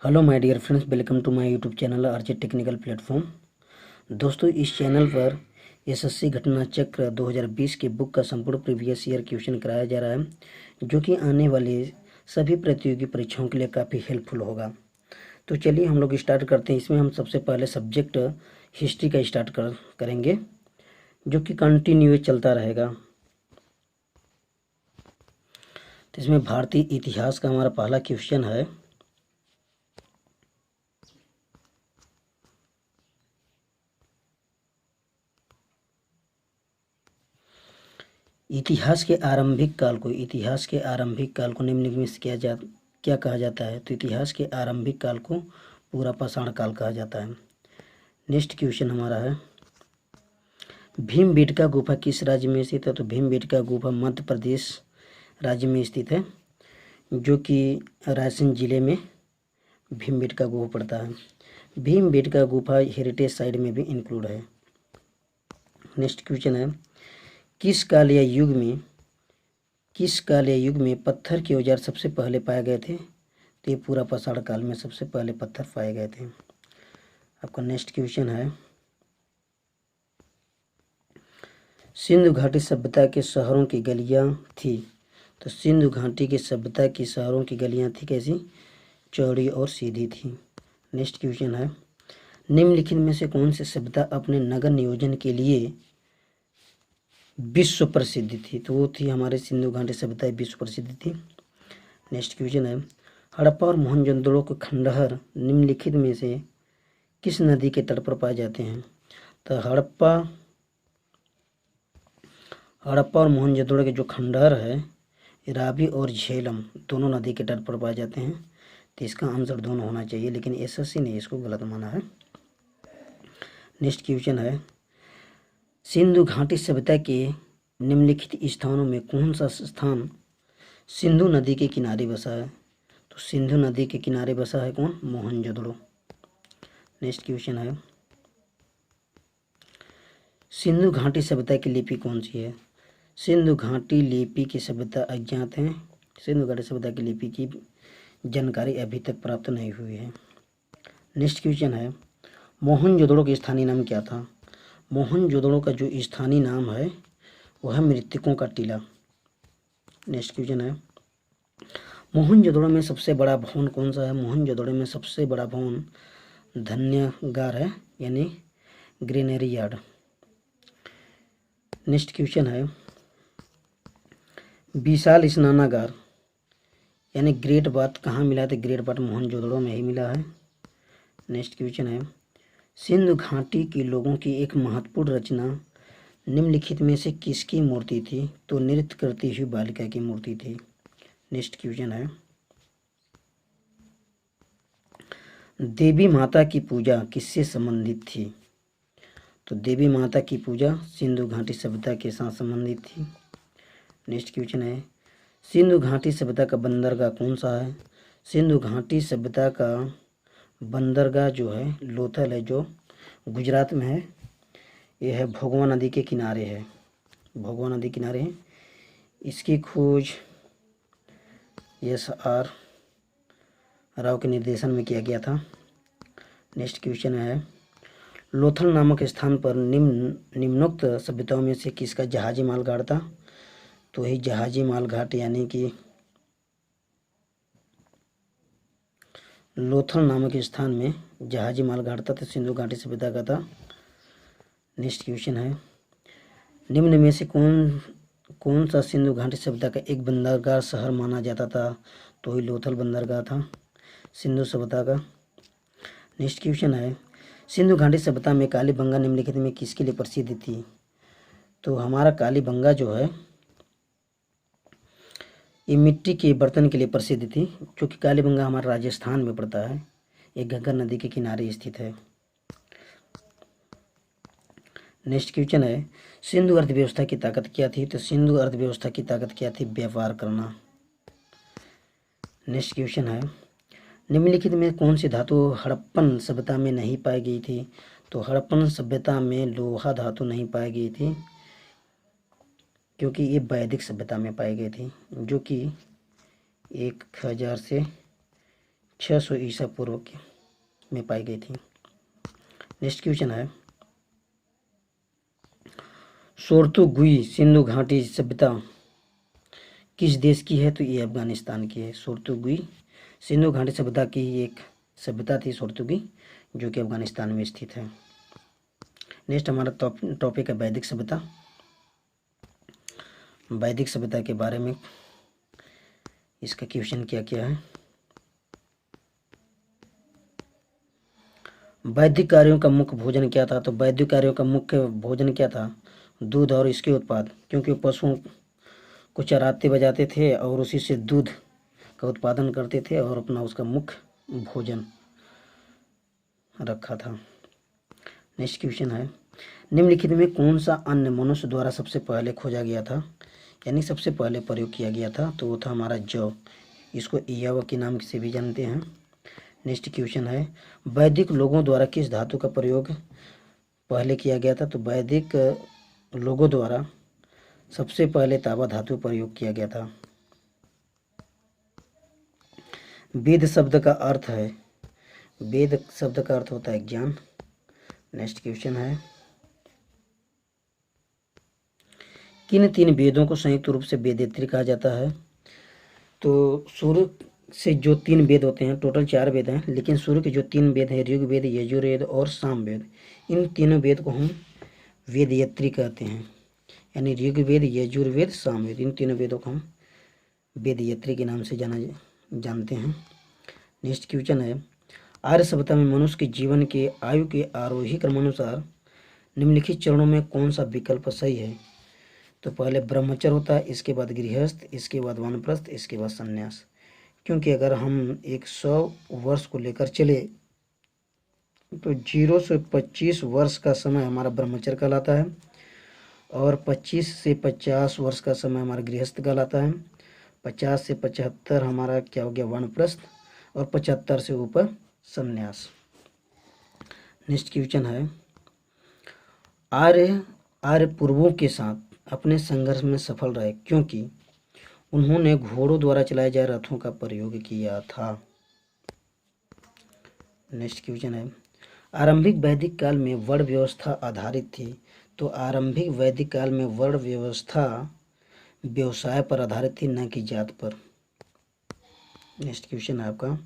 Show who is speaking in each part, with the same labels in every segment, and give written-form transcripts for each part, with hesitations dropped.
Speaker 1: Hello my dear friends, welcome to my YouTube channel RJ technical platform. दोस्तों, इस channel पर SSC घटना चक्र 2020 के बुक का संपूर्ण प्रीवियस ईयर क्वेश्चन कराया जा रहा है, जो कि आने वाली सभी प्रतियोगी परीक्षाओं के लिए काफ़ी हेल्पफुल होगा। तो चलिए हम लोग स्टार्ट करते हैं। इसमें हम सबसे पहले सब्जेक्ट हिस्ट्री का स्टार्ट करेंगे, जो कि कंटिन्यू चलता रहेगा। तो इसमें भारतीय इतिहास का हमारा पहला क्वेश्चन है। इतिहास के आरंभिक काल को निम्नलिखित में से क्या कहा जाता है? तो इतिहास के आरंभिक काल को पूरा पाषाण काल कहा जाता है। नेक्स्ट क्वेश्चन हमारा है, भीमबेटका गुफा किस राज्य में स्थित है? तो भीमबेटका गुफा मध्य प्रदेश राज्य में स्थित है, जो कि रायसेन जिले में भीमबेटका गुफा पड़ता है। भीमबेटका गुफा हेरिटेज साइट में भी इंक्लूड है। नेक्स्ट क्वेश्चन है, किस काल या युग में पत्थर के औजार सबसे पहले पाए गए थे? तो ये पूरा पाषाण काल में सबसे पहले पत्थर पाए गए थे। आपका नेक्स्ट क्वेश्चन है, सिंधु घाटी सभ्यता के शहरों की गलियां थी? तो सिंधु घाटी की सभ्यता की शहरों की गलियां थी कैसी? चौड़ी और सीधी थी। नेक्स्ट क्वेश्चन है, निम्नलिखित में से कौन सी सभ्यता अपने नगर नियोजन के लिए विश्व प्रसिद्ध थी? तो वो थी हमारे सिंधु घाटी सभ्यता विश्व प्रसिद्ध थी। नेक्स्ट क्वेश्चन है, हड़प्पा और मोहनजोदड़ो के खंडहर निम्नलिखित में से किस नदी के तट पर पाए जाते हैं? तो हड़प्पा और मोहनजोदड़ो के जो खंडहर है, रावी और झेलम दोनों नदी के तट पर पाए जाते हैं। तो इसका आंसर दोनों होना चाहिए, लेकिन एसएससी ने इसको गलत माना है। नेक्स्ट क्वेश्चन है, सिंधु घाटी सभ्यता के निम्नलिखित स्थानों में कौन सा स्थान सिंधु नदी के किनारे बसा है? तो सिंधु नदी के किनारे बसा है कौन? मोहनजोदड़ो। नेक्स्ट क्वेश्चन है, सिंधु घाटी सभ्यता की लिपि कौन सी है? सिंधु घाटी लिपि की सभ्यता अज्ञात है। सिंधु घाटी सभ्यता की लिपि की जानकारी अभी तक प्राप्त नहीं हुई है। नेक्स्ट क्वेश्चन है, मोहनजोदड़ो का स्थानीय नाम क्या था? मोहनजोदड़ो का जो स्थानीय नाम है वह है मृतकों का टीला। नेक्स्ट क्वेश्चन है, मोहनजोदड़ो में सबसे बड़ा भवन कौन सा है? मोहनजोदड़ो में सबसे बड़ा भवन धान्यागार है, यानी ग्रेनरी यार्ड। नेक्स्ट क्वेश्चन है, विशाल स्नानागार यानी ग्रेट बाथ कहाँ मिला है? तो ग्रेट बाथ मोहनजोदड़ो में ही मिला है। नेक्स्ट क्वेश्चन है, सिंधु घाटी के लोगों की एक महत्वपूर्ण रचना निम्नलिखित में से किसकी मूर्ति थी? तो नृत्य करती हुई बालिका की मूर्ति थी। नेक्स्ट क्वेश्चन है, देवी माता की पूजा किससे संबंधित थी? तो देवी माता की पूजा सिंधु घाटी सभ्यता के साथ संबंधित थी। नेक्स्ट क्वेश्चन है, सिंधु घाटी सभ्यता का बंदरगाह कौन सा है? सिंधु घाटी सभ्यता का बंदरगाह जो है लोथल है, जो गुजरात में है। यह है भोगवा नदी के किनारे है। भोगवा नदी किनारे है। इसकी खोज SR राव के निर्देशन में किया गया था। नेक्स्ट क्वेश्चन है, लोथल नामक स्थान पर निम्नोक्त सभ्यताओं में से किसका जहाजी माल घाट था? तो ही जहाजी माल घाट यानी कि लोथल नामक स्थान में जहाजी माल घाट था, तो सिंधु घाटी सभ्यता का था। नेक्स्ट क्वेश्चन है, निम्न में से कौन सा सिंधु घाटी सभ्यता का एक बंदरगाह शहर माना जाता था? तो ही लोथल बंदरगाह था सिंधु सभ्यता का। नेक्स्ट क्वेश्चन है, सिंधु घाटी सभ्यता में कालीबंगा निम्नलिखित में किसके लिए प्रसिद्ध थी? तो हमारा कालीबंगा जो है ये मिट्टी के बर्तन के लिए प्रसिद्ध थी, क्योंकि कालीबंगा हमारा राजस्थान में पड़ता है। ये घग्गर नदी के किनारे स्थित है। नेक्स्ट क्वेश्चन है, सिंधु अर्थव्यवस्था की ताकत क्या थी? तो सिंधु अर्थव्यवस्था की ताकत क्या थी? व्यापार करना। नेक्स्ट क्वेश्चन है, निम्नलिखित में कौन सी धातु हड़प्पन सभ्यता में नहीं पाई गई थी? तो हड़प्पन सभ्यता में लोहा धातु नहीं पाई गई थी, क्योंकि ये वैदिक सभ्यता में पाई गई थी, जो कि 1000 से 600 ईसा पूर्व में पाई गई थी। नेक्स्ट क्वेश्चन है, सोर्तुगुई सिंधु घाटी सभ्यता किस देश की है? तो ये अफगानिस्तान की है। सोर्तुगुई सिंधु घाटी सभ्यता की एक सभ्यता थी सोर्तुगुई, जो कि अफगानिस्तान में स्थित है। नेक्स्ट हमारा टॉपिक है वैदिक सभ्यता। वैदिक सभ्यता के बारे में इसका क्वेश्चन क्या क्या है। वैदिक कार्यों का मुख्य भोजन क्या था? तो वैदिक कार्यों का मुख्य भोजन क्या था? दूध और इसके उत्पाद, क्योंकि पशुओं को चराते बजाते थे और उसी से दूध का उत्पादन करते थे और अपना उसका मुख्य भोजन रखा था। नेक्स्ट क्वेश्चन है, निम्नलिखित में कौन सा अन्न मनुष्य द्वारा सबसे पहले खोजा गया था, यानी सबसे पहले प्रयोग किया गया था? तो वो था हमारा जौ। इसको ईयावा के नाम से भी जानते हैं। नेक्स्ट क्वेश्चन है, वैदिक लोगों द्वारा किस धातु का प्रयोग पहले किया गया था? तो वैदिक लोगों द्वारा सबसे पहले तांबा धातु प्रयोग किया गया था। वेद शब्द का अर्थ है, वेद शब्द का अर्थ होता है ज्ञान। नेक्स्ट क्वेश्चन है, किन 3 वेदों को संयुक्त रूप से वेदेत्री कहा जाता है? तो शुरू से जो 3 वेद होते हैं, टोटल 4 वेद हैं, लेकिन शुरू के जो 3 वेद हैं, ऋग्वेद, यजुर्वेद और सामवेद, इन तीनों वेद को हम वेदयत्री कहते हैं। यानी ऋग्वेद, यजुर्वेद, सामवेद, इन तीनों वेदों को हम वेदयत्री के नाम से जानते हैं। नेक्स्ट क्वेश्चन है, आर्य सभ्यता में मनुष्य के जीवन के आयु के आरोही क्रमानुसार निम्नलिखित चरणों में कौन सा विकल्प सही है? तो पहले ब्रह्मचर्य होता है, इसके बाद गृहस्थ, इसके बाद वानप्रस्थ, इसके बाद संन्यास। क्योंकि अगर हम 100 वर्ष को लेकर चले तो 0 से 25 वर्ष का समय हमारा ब्रह्मचर्य कहलाता है और 25 से 50 वर्ष का समय हमारा गृहस्थ कहलाता है। 50 से 75 हमारा क्या हो गया? वानप्रस्थ, और 75 से ऊपर संन्यास। नेक्स्ट क्वेश्चन है, आर्य पूर्वों के साथ अपने संघर्ष में सफल रहे क्योंकि उन्होंने घोड़ों द्वारा चलाए जाए रथों का प्रयोग किया था। नेक्स्ट क्वेश्चन है, आरंभिक वैदिक काल में वर्ण व्यवस्था आधारित थी। तो आरंभिक वैदिक काल में वर्ण व्यवस्था व्यवसाय पर आधारित थी, न कि जात पर। नेक्स्ट क्वेश्चन है आपका,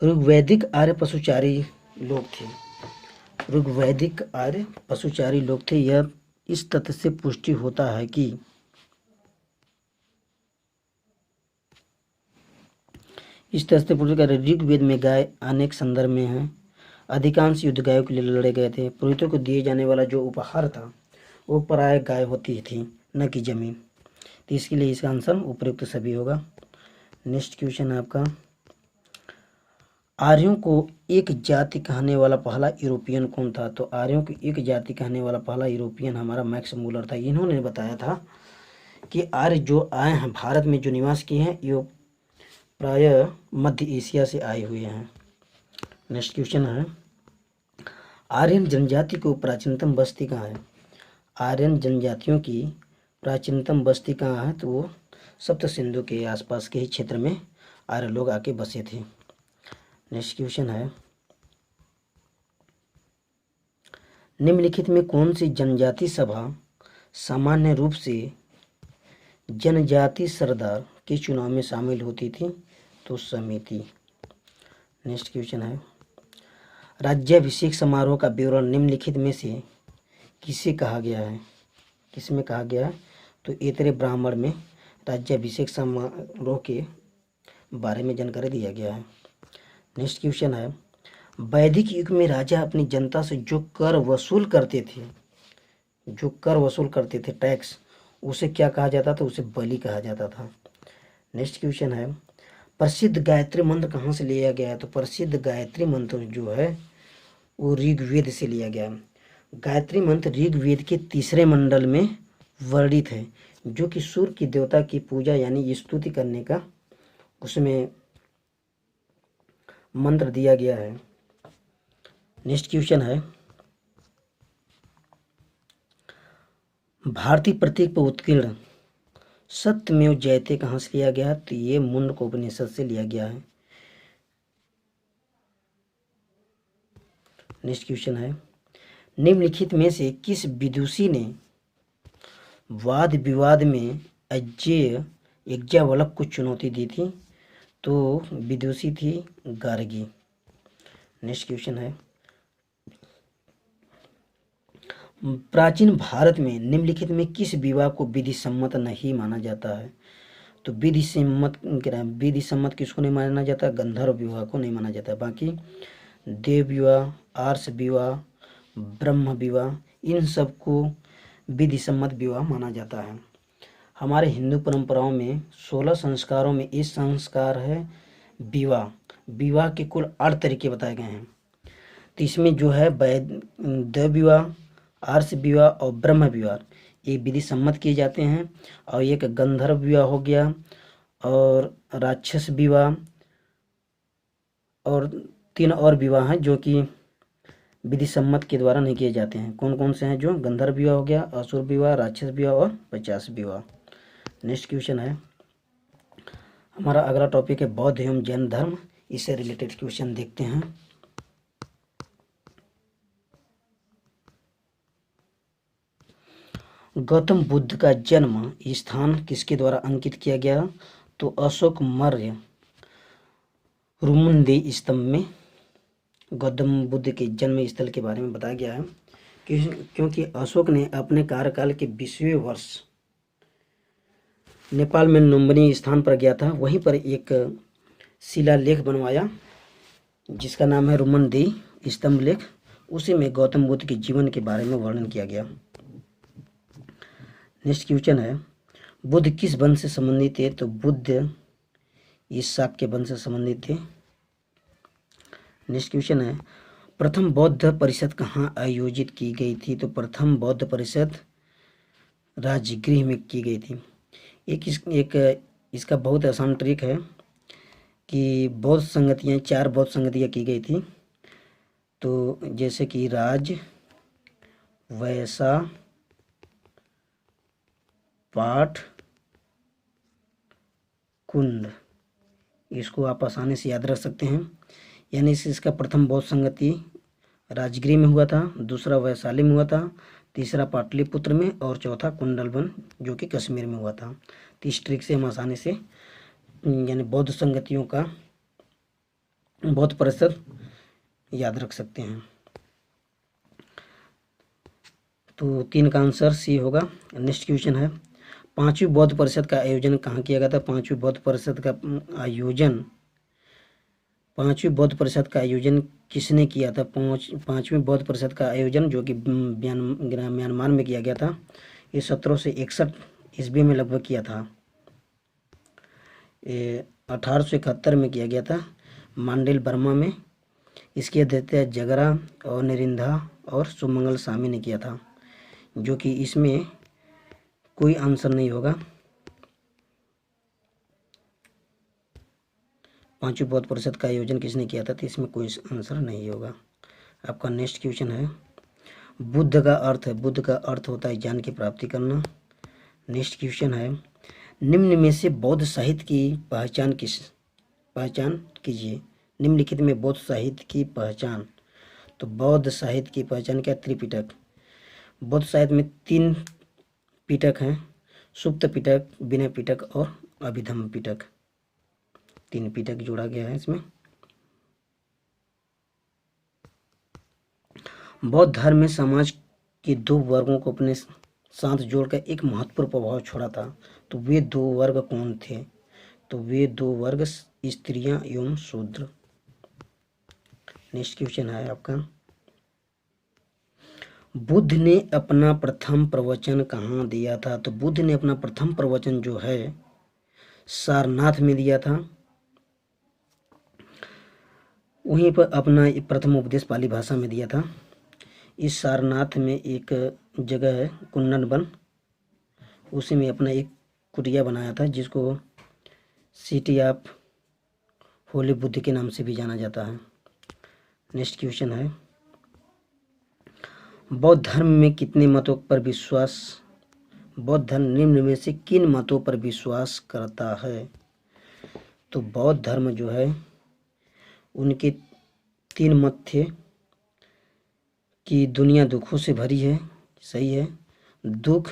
Speaker 1: ऋग्वैदिक आर्य पशुचारी लोग थे। ऋग्वैदिक आर्य पशुचारी लोग थे। यह इस तथ्य से पुष्टि होता है कि ऋग्वेद में गाय अनेक संदर्भ में है। अधिकांश युद्ध गायों के लिए लड़े गए थे। पुरोहितों को दिए जाने वाला जो उपहार था वो प्राय गाय होती थी, न कि जमीन। तो इसके लिए इसका आंसर उपयुक्त सभी होगा। नेक्स्ट क्वेश्चन है आपका, आर्यों को एक जाति कहने वाला पहला यूरोपियन कौन था? तो आर्यों को एक जाति कहने वाला पहला यूरोपियन हमारा मैक्स मूलर था। इन्होंने बताया था कि आर्य जो आए हैं भारत में, जो निवास किए हैं, ये प्राय मध्य एशिया से आए हुए हैं। नेक्स्ट क्वेश्चन है, आर्यन जनजाति को प्राचीनतम बस्ती कहाँ है? आर्यन जनजातियों की प्राचीनतम बस्ती कहाँ है? तो वो सप्त सिंधु के आसपास के ही क्षेत्र में आर्य लोग आके बसे थे। नेक्स्ट क्वेश्चन है, निम्नलिखित में कौन सी जनजाति सभा सामान्य रूप से जनजाति सरदार के चुनाव में शामिल होती थी? तो समिति। नेक्स्ट क्वेश्चन है, राज्याभिषेक समारोह का विवरण निम्नलिखित में से किसे कहा गया है? किसमें कहा गया है? तो ऐतरेय ब्राह्मण में राज्याभिषेक समारोह के बारे में जानकारी दिया गया है। नेक्स्ट क्वेश्चन है, वैदिक युग में राजा अपनी जनता से जो कर वसूल करते थे, टैक्स, उसे क्या कहा जाता था? उसे बलि कहा जाता था। नेक्स्ट क्वेश्चन है, प्रसिद्ध गायत्री मंत्र कहाँ से लिया गया है? तो प्रसिद्ध गायत्री मंत्र जो है वो ऋग्वेद से लिया गया है। गायत्री मंत्र ऋग्वेद के 3 मंडल में वर्णित है, जो कि सूर्य की देवता की पूजा यानी स्तुति करने का उसमें मंत्र दिया गया है। नेक्स्ट क्वेश्चन है, भारतीय प्रतीक पर उत्कीर्ण सत्यमेव जयते कहाँ से लिया गया? तो ये मुंडकोपनिषद से लिया गया है। नेक्स्ट क्वेश्चन है, निम्नलिखित में से किस विदुषी ने वाद विवाद में अज्ञेय याज्ञवल्क्य को चुनौती दी थी? तो विदुषी थी गार्गी। नेक्स्ट क्वेश्चन है, प्राचीन भारत में निम्नलिखित में किस विवाह को विधि सम्मत नहीं माना जाता है? तो विधि सम्मत किसको नहीं माना जाता? गंधर्व विवाह को नहीं माना जाता। बाकी देव विवाह, आर्ष विवाह, ब्रह्म विवाह, इन सब को विधि सम्मत विवाह माना जाता है। हमारे हिंदू परंपराओं में 16 संस्कारों में इस संस्कार है विवाह। विवाह के कुल 8 तरीके बताए गए हैं। तो इसमें जो है देव विवाह, आर्ष विवाह और ब्रह्म विवाह ये विधि सम्मत किए जाते हैं। और एक गंधर्व विवाह हो गया और राक्षस विवाह और 3 और विवाह हैं जो कि विधि सम्मत के द्वारा नहीं किए जाते हैं। कौन कौन से हैं? जो गंधर्व विवाह हो गया, असुर विवाह, राक्षस विवाह और 50 विवाह। नेक्स्ट क्वेश्चन है, हमारा अगला टॉपिक है बौद्ध एवं जैन धर्म। इससे रिलेटेड क्वेश्चन देखते हैं। गौतम बुद्ध का जन्म स्थान किसके द्वारा अंकित किया गया? तो अशोक मौर्य रुमुंदी स्तंभ में गौतम बुद्ध के जन्म स्थल के बारे में बताया गया है क्योंकि अशोक ने अपने कार्यकाल के 20वें वर्ष नेपाल में लुम्बिनी स्थान पर गया था। वहीं पर एक शिलालेख बनवाया जिसका नाम है रुमुंदी स्तंभ लेख। उसी में गौतम बुद्ध के जीवन के बारे में वर्णन किया गया। नेक्स्ट क्वेश्चन है, बुद्ध किस वंश से संबंधित थे? तो बुद्ध ईसाक के वंश से संबंधित थे। नेक्स्ट क्वेश्चन है, प्रथम बौद्ध परिषद कहाँ आयोजित की गई थी? तो प्रथम बौद्ध परिषद राजगृह में की गई थी। इसका बहुत आसान ट्रिक है कि बौद्ध संगतियाँ 4 बौद्ध संगतियाँ की गई थी। तो जैसे कि राज, वैसा, पाठ, कुंड, इसको आप आसानी से याद रख सकते हैं। यानी इसका प्रथम बौद्ध संगति राजगृह में हुआ था, दूसरा वैशाली में हुआ था, तीसरा पाटलिपुत्र में और चौथा कुंडलवन जो कि कश्मीर में हुआ था। तो इस ट्रिक से हम आसानी से यानी बौद्ध संगतियों का बौद्ध परिषद याद रख सकते हैं। तो 3 का आंसर सी होगा। नेक्स्ट क्वेश्चन है, 5वीं बौद्ध परिषद का आयोजन कहाँ किया गया था? 5वीं बौद्ध परिषद का आयोजन किसने किया था? 5वीं बौद्ध परिषद का आयोजन जो कि म्यांमार में किया गया था। ये 1761 ईस्वी में लगभग किया था। 1871 में किया गया था मांडेल बर्मा में। इसकी अध्यक्षता जगरा और निरिंधा और सुमंगल स्वामी ने किया था, जो कि इसमें कोई आंसर नहीं होगा। 5वीं बौद्ध परिषद का आयोजन किसने किया था? तो इसमें कोई आंसर नहीं होगा। आपका नेक्स्ट क्वेश्चन है, बुद्ध का अर्थ है। बुद्ध का अर्थ होता है ज्ञान की प्राप्ति करना। नेक्स्ट क्वेश्चन है, निम्न में से बौद्ध साहित्य की पहचान कीजिए। निम्नलिखित में बौद्ध साहित्य की पहचान। तो बौद्ध साहित्य की पहचान क्या? त्रिपिटक। बौद्ध साहित्य में 3 पिटक हैं, सुप्त पिटक, विनय पिटक और अभिधम्म पिटक। 3 पिटक जोड़ा गया है इसमें। बौद्ध धर्म में समाज के 2 वर्गों को अपने साथ जोड़कर एक महत्वपूर्ण प्रभाव छोड़ा था। तो वे 2 वर्ग कौन थे? तो वे 2 वर्ग स्त्रियां एवं शूद्र। नेक्स्ट क्वेश्चन है आपका, बुद्ध ने अपना प्रथम प्रवचन कहाँ दिया था? तो बुद्ध ने अपना प्रथम प्रवचन जो है सारनाथ में दिया था। वहीं पर अपना प्रथम उपदेश पाली भाषा में दिया था। इस सारनाथ में एक जगह है कुंडलवन, उसी में अपना एक कुटिया बनाया था जिसको सिटी ऑफ होली बुद्ध के नाम से भी जाना जाता है। नेक्स्ट क्वेश्चन है, बौद्ध धर्म में कितने मतों पर विश्वास? बौद्ध धर्म निम्न में से किन मतों पर विश्वास करता है? तो बौद्ध धर्म जो है उनके 3 मत थे। कि दुनिया दुखों से भरी है, सही है। दुख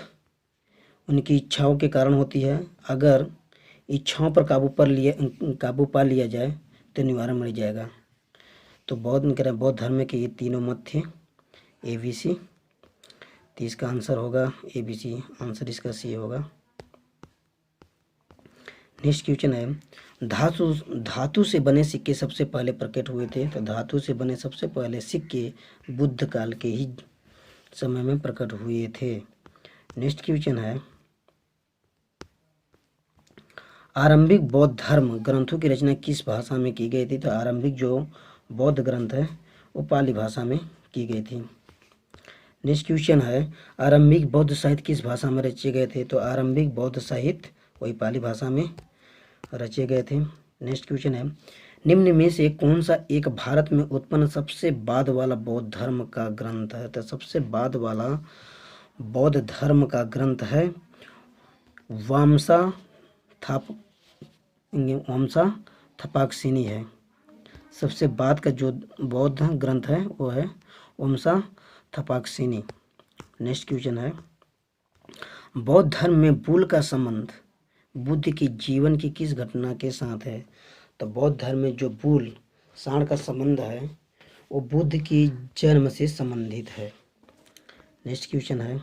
Speaker 1: उनकी इच्छाओं के कारण होती है, अगर इच्छाओं पर काबू पा लिया जाए तो निवारण मिल जाएगा। तो बौद्ध धर्म के ये तीनों मत थे, ABC। तो इसका आंसर होगा ABC, आंसर इसका C होगा। नेक्स्ट क्वेश्चन है, धातु से बने सिक्के सबसे पहले प्रकट हुए थे। तो धातु से बने सबसे पहले सिक्के बुद्ध काल के ही समय में प्रकट हुए थे। नेक्स्ट क्वेश्चन है, आरंभिक बौद्ध धर्म ग्रंथों की रचना किस भाषा में की गई थी। तो आरंभिक जो बौद्ध ग्रंथ है वो पाली भाषा में की गई थी। नेक्स्ट क्वेश्चन है, आरंभिक बौद्ध साहित्य किस भाषा में रचे गए थे। तो आरंभिक बौद्ध साहित्य वही पाली भाषा में रचे गए थे। नेक्स्ट क्वेश्चन है, निम्न में से कौन सा एक भारत में उत्पन्न सबसे बाद वाला बौद्ध धर्म का ग्रंथ है। तो सबसे बाद वाला बौद्ध धर्म का ग्रंथ है वामसा थपाक्षिणी है। सबसे बाद का जो बौद्ध ग्रंथ है वो है वामसा थपाक्षिणी। नेक्स्ट क्वेश्चन है, बौद्ध धर्म में बुल का संबंध बुद्ध की जीवन की किस घटना के साथ है। तो बौद्ध धर्म में जो बुल सांड का संबंध है वो बुद्ध की जन्म से संबंधित है। नेक्स्ट क्वेश्चन है,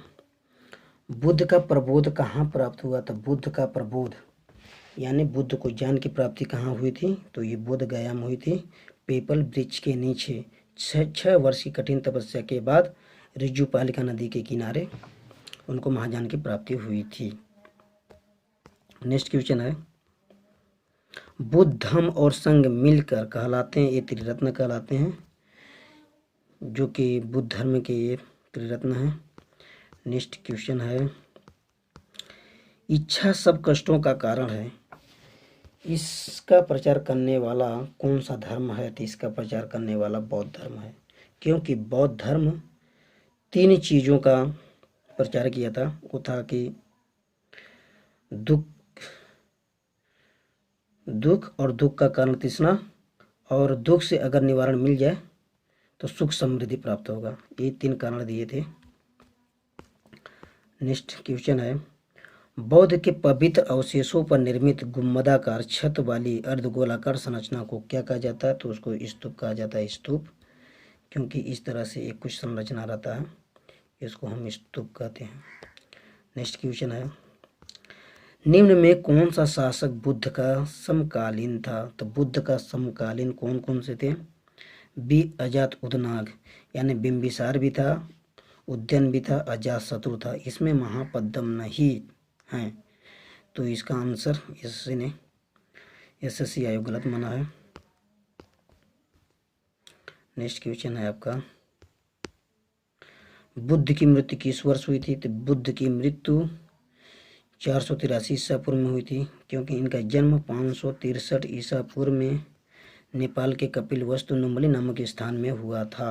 Speaker 1: बुद्ध का प्रबोध कहाँ प्राप्त हुआ। तो बुद्ध का प्रबोध यानी बुद्ध को ज्ञान की प्राप्ति कहाँ हुई थी। तो ये बोध गया में हुई थी, पीपल वृक्ष के नीचे। 6 वर्ष की कठिन तपस्या के बाद ऋजुपालिका नदी के किनारे उनको महाज्ञान की प्राप्ति हुई थी। नेक्स्ट क्वेश्चन है, बुद्ध धम्म और संघ मिलकर कहलाते हैं, ये त्रिरत्न कहलाते हैं, जो कि बुद्ध धर्म के ये त्रिरत्न हैं। नेक्स्ट क्वेश्चन है, इच्छा सब कष्टों का कारण है, इसका प्रचार करने वाला कौन सा धर्म है। तो इसका प्रचार करने वाला बौद्ध धर्म है, क्योंकि बौद्ध धर्म 3 चीज़ों का प्रचार किया था। वो था कि दुख और दुख का कारण तृष्णा, और दुख से अगर निवारण मिल जाए तो सुख समृद्धि प्राप्त होगा, ये 3 कारण दिए थे। नेक्स्ट क्वेश्चन है, बौद्ध के पवित्र अवशेषों पर निर्मित गुम्बदाकार छत वाली अर्धगोलाकार संरचना को क्या कहा जाता है। तो उसको स्तूप कहा जाता है, स्तूप, क्योंकि इस तरह से एक कुछ संरचना रहता है, इसको हम स्तूप कहते हैं। नेक्स्ट क्वेश्चन है, निम्न में कौन सा शासक बुद्ध का समकालीन था। तो बुद्ध का समकालीन कौन कौन से थे। अजात उदनाग यानी बिंबिसार भी था, उद्यन भी था, अजातशत्रु था। इसमें महापद्म नहीं है, तो इसका आंसर SSC आयोग गलत माना है। नेक्स्ट क्वेश्चन है आपका, बुद्ध की मृत्यु किस वर्ष हुई थी। तो बुद्ध की मृत्यु 483 ईसा पूर्व में हुई थी, क्योंकि इनका जन्म 563 ईसा पूर्व में नेपाल के कपिलवस्तु नुम्बली नामक स्थान में हुआ था,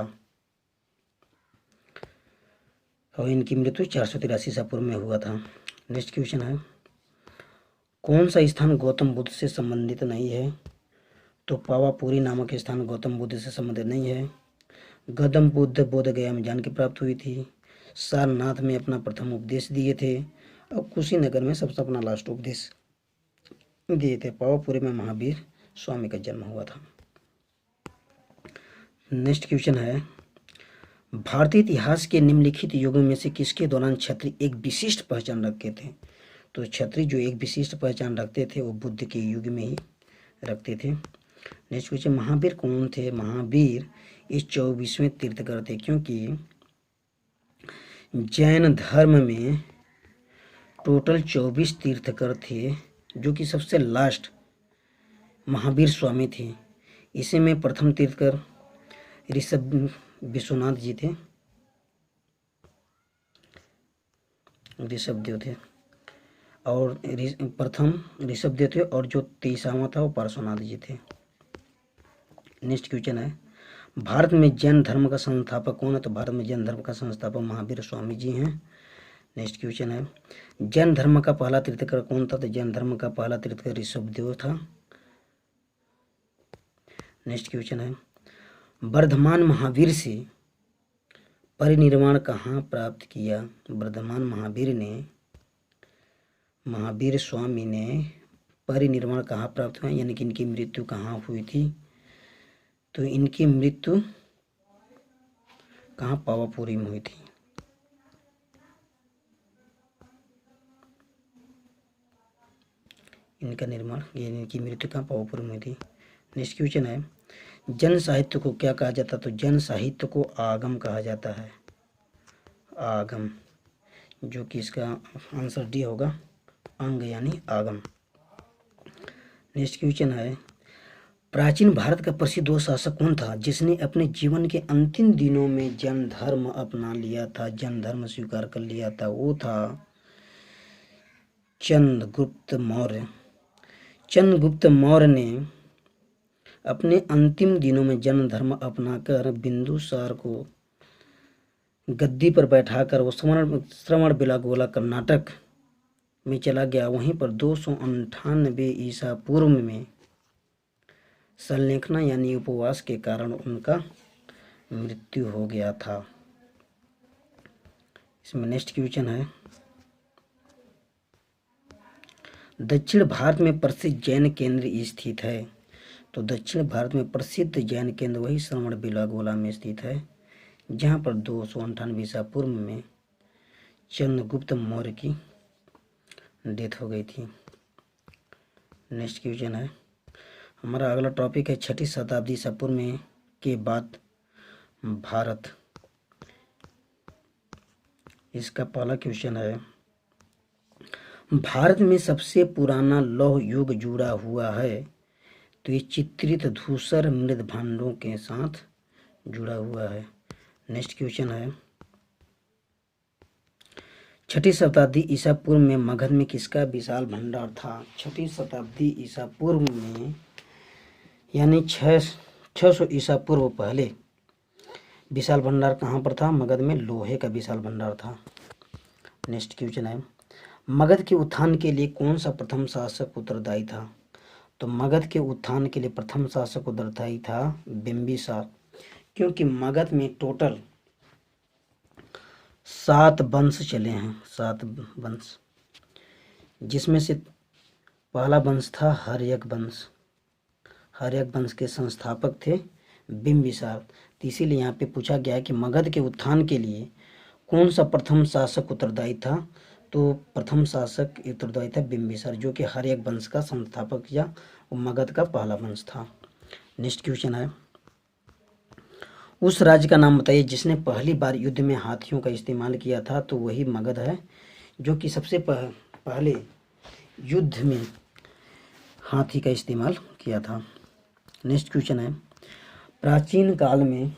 Speaker 1: और इनकी मृत्यु 483 ईसा पूर्व में हुआ था। नेक्स्ट क्वेश्चन है, कौन सा स्थान गौतम बुद्ध से संबंधित नहीं है। तो पावापुरी नामक स्थान गौतम बुद्ध से संबंधित नहीं है। गौतम बुद्ध बोध गया में ज्ञान की प्राप्त हुई थी, सारनाथ में अपना प्रथम उपदेश दिए थे, और कुशीनगर में सबसे अपना लास्ट उपदेश दिए थे। पावापुरी में महावीर स्वामी का जन्म हुआ था। नेक्स्ट क्वेश्चन है, भारतीय इतिहास के निम्नलिखित युगों में से किसके दौरान क्षत्रिय एक विशिष्ट पहचान रखते थे। तो क्षत्रिय जो एक विशिष्ट पहचान रखते थे वो बुद्ध के युग में ही रखते थे। नेक्स्ट क्वेश्चन, महावीर कौन थे। महावीर इस 24वें तीर्थकर थे, क्योंकि जैन धर्म में टोटल 24 तीर्थकर थे, जो कि सबसे लास्ट महावीर स्वामी थे। इसी में प्रथम तीर्थकर ऋषभ विश्वनाथ जी थे, ऋषभदेव थे, और प्रथम ऋषभदेव थे, और जो 23वां था वो पार्श्वनाथ जी थे। नेक्स्ट क्वेश्चन है, भारत में जैन धर्म का संस्थापक कौन है। तो भारत में जैन धर्म का संस्थापक महावीर स्वामी जी हैं। नेक्स्ट क्वेश्चन है, जैन धर्म का पहला तीर्थकर कौन था। तो जैन धर्म का पहला तीर्थकर ऋषभदेव था। नेक्स्ट क्वेश्चन है, वर्धमान महावीर से परिनिर्वाण कहाँ प्राप्त किया? वर्धमान महावीर स्वामी ने परिनिर्वाण कहाँ प्राप्त हुआ, यानी कि इनकी मृत्यु कहाँ हुई थी? तो इनकी मृत्यु कहाँ? पावापुरी में हुई थी। इनका निर्माण, यानी इनकी मृत्यु कहाँ? पावापुरी में हुई थी। नेक्स्ट क्वेश्चन है, जन साहित्य को क्या कहा जाता? तो जन साहित्य को आगम कहा जाता है। आगम, जो कि इसका आंसर डी होगा, अंग यानी आगम। नेक्स्ट क्वेश्चन है, प्राचीन भारत का प्रसिद्ध वो शासक कौन था जिसने अपने जीवन के अंतिम दिनों में जैन धर्म अपना लिया था, जैन धर्म स्वीकार कर लिया था? वो था चंद्रगुप्त मौर्य। चंद्रगुप्त मौर्य ने अपने अंतिम दिनों में जैन धर्म अपनाकर बिंदुसार को गद्दी पर बैठाकर वो श्रवण बेलागोला कर्नाटक में चला गया। वहीं पर 298 ईसा पूर्व में संलेखना यानी उपवास के कारण उनका मृत्यु हो गया था। इसमें नेक्स्ट क्वेश्चन है, दक्षिण भारत में प्रसिद्ध जैन केंद्र स्थित है? तो दक्षिण भारत में प्रसिद्ध जैन केंद्र वही श्रवण बेलागोला में स्थित है, जहाँ पर 298 ईसा पूर्व में चंद्रगुप्त मौर्य की डेथ हो गई थी। नेक्स्ट क्वेश्चन है, हमारा अगला टॉपिक है 6ठी शताब्दी ईसा पूर्व में के बाद भारत। इसका पहला क्वेश्चन है, भारत में सबसे पुराना लौह युग जुड़ा हुआ है? तो ये चित्रित धूसर मृद भांडों के साथ जुड़ा हुआ है। नेक्स्ट क्वेश्चन है, 6ठी शताब्दी ईसा पूर्व में मगध में किसका विशाल भंडार था? 6ठी शताब्दी ईसा पूर्व में यानी 600 ईसा पूर्व पहले विशाल भंडार कहाँ पर था? मगध में लोहे का विशाल भंडार था। नेक्स्ट क्वेश्चन है, मगध के उत्थान के लिए कौन सा प्रथम शासक उत्तरदायी था? तो मगध के उत्थान के लिए प्रथम शासक उत्तरदायी था बिंबिसार, क्योंकि मगध में टोटल 7 वंश चले हैं, 7 वंश, जिसमें से पहला वंश था हर्यक वंश। हर्यक वंश के संस्थापक थे बिंबिसार। तो इसीलिए यहाँ पे पूछा गया है कि मगध के उत्थान के लिए कौन सा प्रथम शासक उत्तरदायी था? तो प्रथम शासक उत्तरदायी था बिंबिसार, जो कि हर्यक वंश का संस्थापक या मगध का पहला वंश था। नेक्स्ट क्वेश्चन है, उस राज्य का नाम बताइए जिसने पहली बार युद्ध में हाथियों का इस्तेमाल किया था? तो वही मगध है, जो कि सबसे पहले युद्ध में हाथी का इस्तेमाल किया था। नेक्स्ट क्वेश्चन है, प्राचीन काल में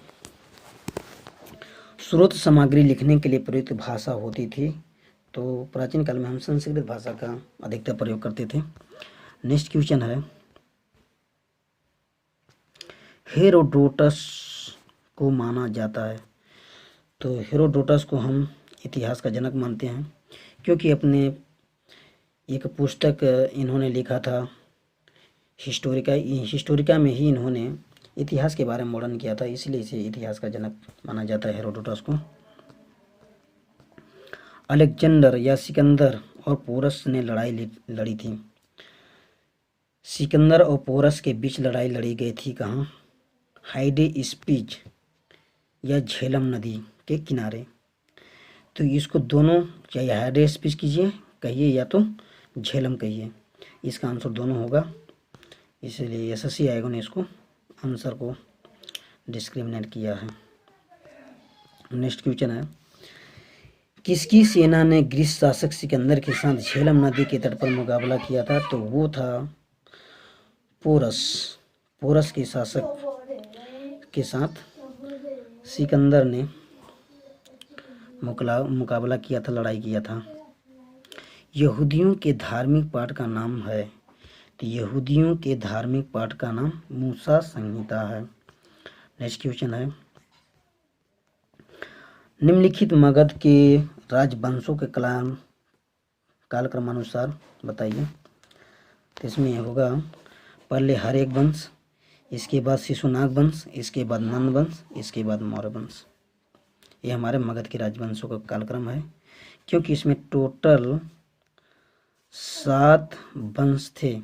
Speaker 1: स्रोत सामग्री लिखने के लिए प्रयुक्त भाषा होती थी? तो प्राचीन काल में हम संस्कृत भाषा का अधिकतर प्रयोग करते थे। नेक्स्ट क्वेश्चन है, हेरोडोटस को माना जाता है? तो हेरोडोटस को हम इतिहास का जनक मानते हैं, क्योंकि अपने एक पुस्तक इन्होंने लिखा था हिस्टोरिका में ही इन्होंने इतिहास के बारे में वर्णन किया था, इसलिए इसे इतिहास का जनक माना जाता है हेरोडोटस को। अलेक्जेंडर या सिकंदर और पोरस ने लड़ाई लड़ी थी? सिकंदर और पोरस के बीच लड़ाई लड़ी गई थी कहाँ? हाइडेस्पिज या झेलम नदी के किनारे। तो इसको दोनों चाहे हाइडेस्पिज कीजिए कहिए या तो झेलम कहिए, इसका आंसर दोनों होगा, इसलिए एसएससी आयोग ने इसको आंसर को डिस्क्रिमिनेट किया है। नेक्स्ट क्वेश्चन है, किसकी सेना ने ग्रीस शासक सिकंदर के साथ झेलम नदी के तट पर मुकाबला किया था? तो वो था पोरस। पोरस के शासक के साथ सिकंदर ने मुकाबला किया था, लड़ाई किया था। यहूदियों के धार्मिक पाठ का नाम है? तो यहूदियों के धार्मिक पाठ का नाम मूसा संहिता है। नेक्स्ट क्वेश्चन है, निम्नलिखित मगध के राजवंशों के कालक्रमानुसार बताइए। तो इसमें होगा पहले हर्यक वंश, इसके बाद शिशुनाग वंश, इसके बाद नंद वंश, इसके बाद मौर्य वंश। ये हमारे मगध के राजवंशों का कालक्रम है, क्योंकि इसमें टोटल 7 वंश थे।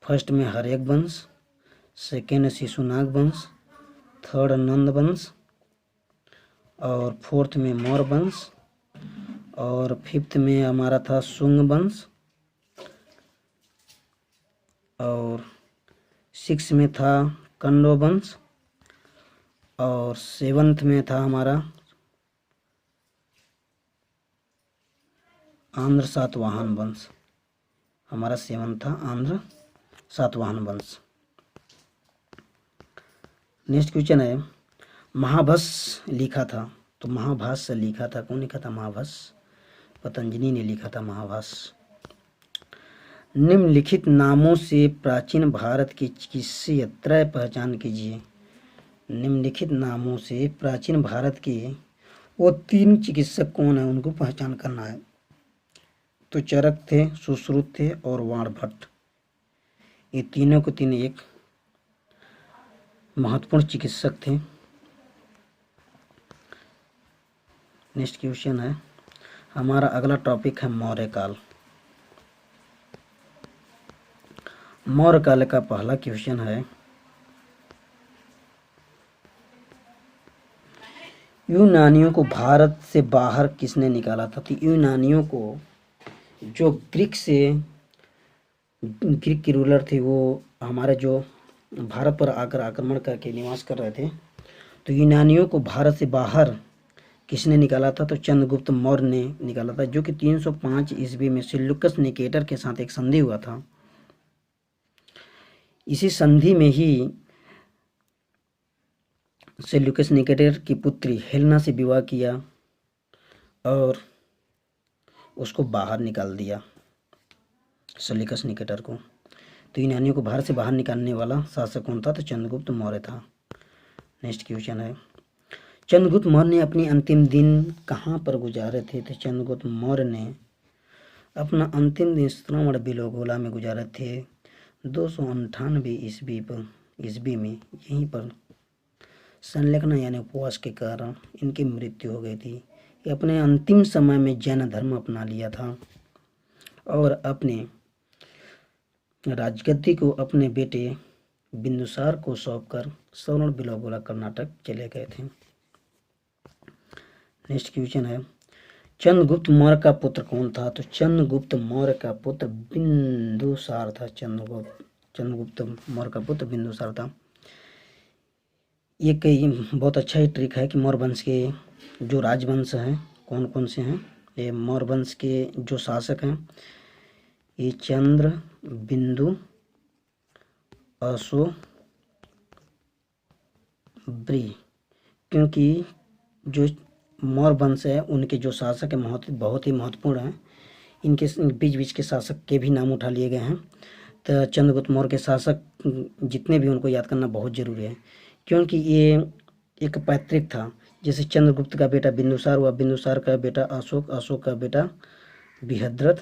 Speaker 1: फर्स्ट में हर्यक वंश, सेकेंड शिशुनाग वंश, थर्ड नंद वंश, और फोर्थ में मौर्य वंश, और फिफ्थ में हमारा था शुंग वंश, और 6 में था कंडो वंश, और 7th में था हमारा आंध्र सातवाहन वंश। हमारा 7 था आंध्र सातवाहन वंश। नेक्स्ट क्वेश्चन है, महाभाष्य लिखा था, तो महाभाष्य लिखा था, कौन लिखा था महाभाष्य? पतंजलि ने लिखा था महाभाष्य। निम्नलिखित नामों से प्राचीन भारत की चिकित्सीय त्रय पहचान कीजिए। निम्नलिखित नामों से प्राचीन भारत के वो 3 चिकित्सक कौन है, उनको पहचान करना है। तो चरक थे, सुश्रुत थे और वाणभट्ट। ये तीनों के तीन एक महत्वपूर्ण चिकित्सक थे। नेक्स्ट क्वेश्चन है, हमारा अगला टॉपिक है मौर्य काल। मौर्य काल का पहला क्वेश्चन है, यूनानियों को भारत से बाहर किसने निकाला था? तो यूनानियों को जो ग्रीक के रूलर थे, वो हमारे जो भारत पर आकर आक्रमण करके निवास कर रहे थे, तो यूनानियों को भारत से बाहर किसने निकाला था? तो चंद्रगुप्त मौर्य ने निकाला था, जो कि 305 ईस्वी में सेल्यूकस निकेटर के साथ एक संधि हुआ था। इसी संधि में ही सेल्यूकस निकेटर की पुत्री हेलेना से विवाह किया और उसको बाहर निकाल दिया, सेल्यूकस निकेटर को। तो यूनानियों को भारत से बाहर निकालने वाला शासक कौन था? तो चंद्रगुप्त मौर्य था। नेक्स्ट क्वेश्चन है, चंद्रगुप्त मौर्य ने अपनी अंतिम दिन कहाँ पर गुजारे थे? तो चंद्रगुप्त मौर्य ने अपना अंतिम दिन श्रवण बेलगोला में गुजारे थे 298 ईस्वी में। यहीं पर संलग्न यानी उपवास के कारण इनकी मृत्यु हो गई थी। ये अपने अंतिम समय में जैन धर्म अपना लिया था और अपने राजगद्दी को अपने बेटे बिंदुसार को सौंपकर श्रवण बेलगोला कर्नाटक चले गए थे। नेक्स्ट क्वेश्चन है, चंद्रगुप्त मौर्य का पुत्र कौन था? तो चंद्रगुप्त मौर्य का पुत्र बिंदुसार था। चंद्रगुप्त मौर्य का पुत्र बिंदुसार था। ये कई बहुत अच्छा ही ट्रिक है कि मौर्य वंश के जो राजवंश हैं कौन कौन से हैं। ये मौर्य वंश के जो शासक हैं, ये चंद्र, बिंदु, अशोक, ब्री। क्योंकि जो मौर्य वंश है उनके जो शासक है बहुत ही महत्वपूर्ण हैं। इनके बीच बीच के शासक के भी नाम उठा लिए गए हैं। तो चंद्रगुप्त मौर्य के शासक जितने भी उनको याद करना बहुत ज़रूरी है, क्योंकि ये एक पैतृक था। जैसे चंद्रगुप्त का बेटा बिंदुसार हुआ, बिंदुसार का बेटा अशोक, अशोक का बेटा बृहद्रथ,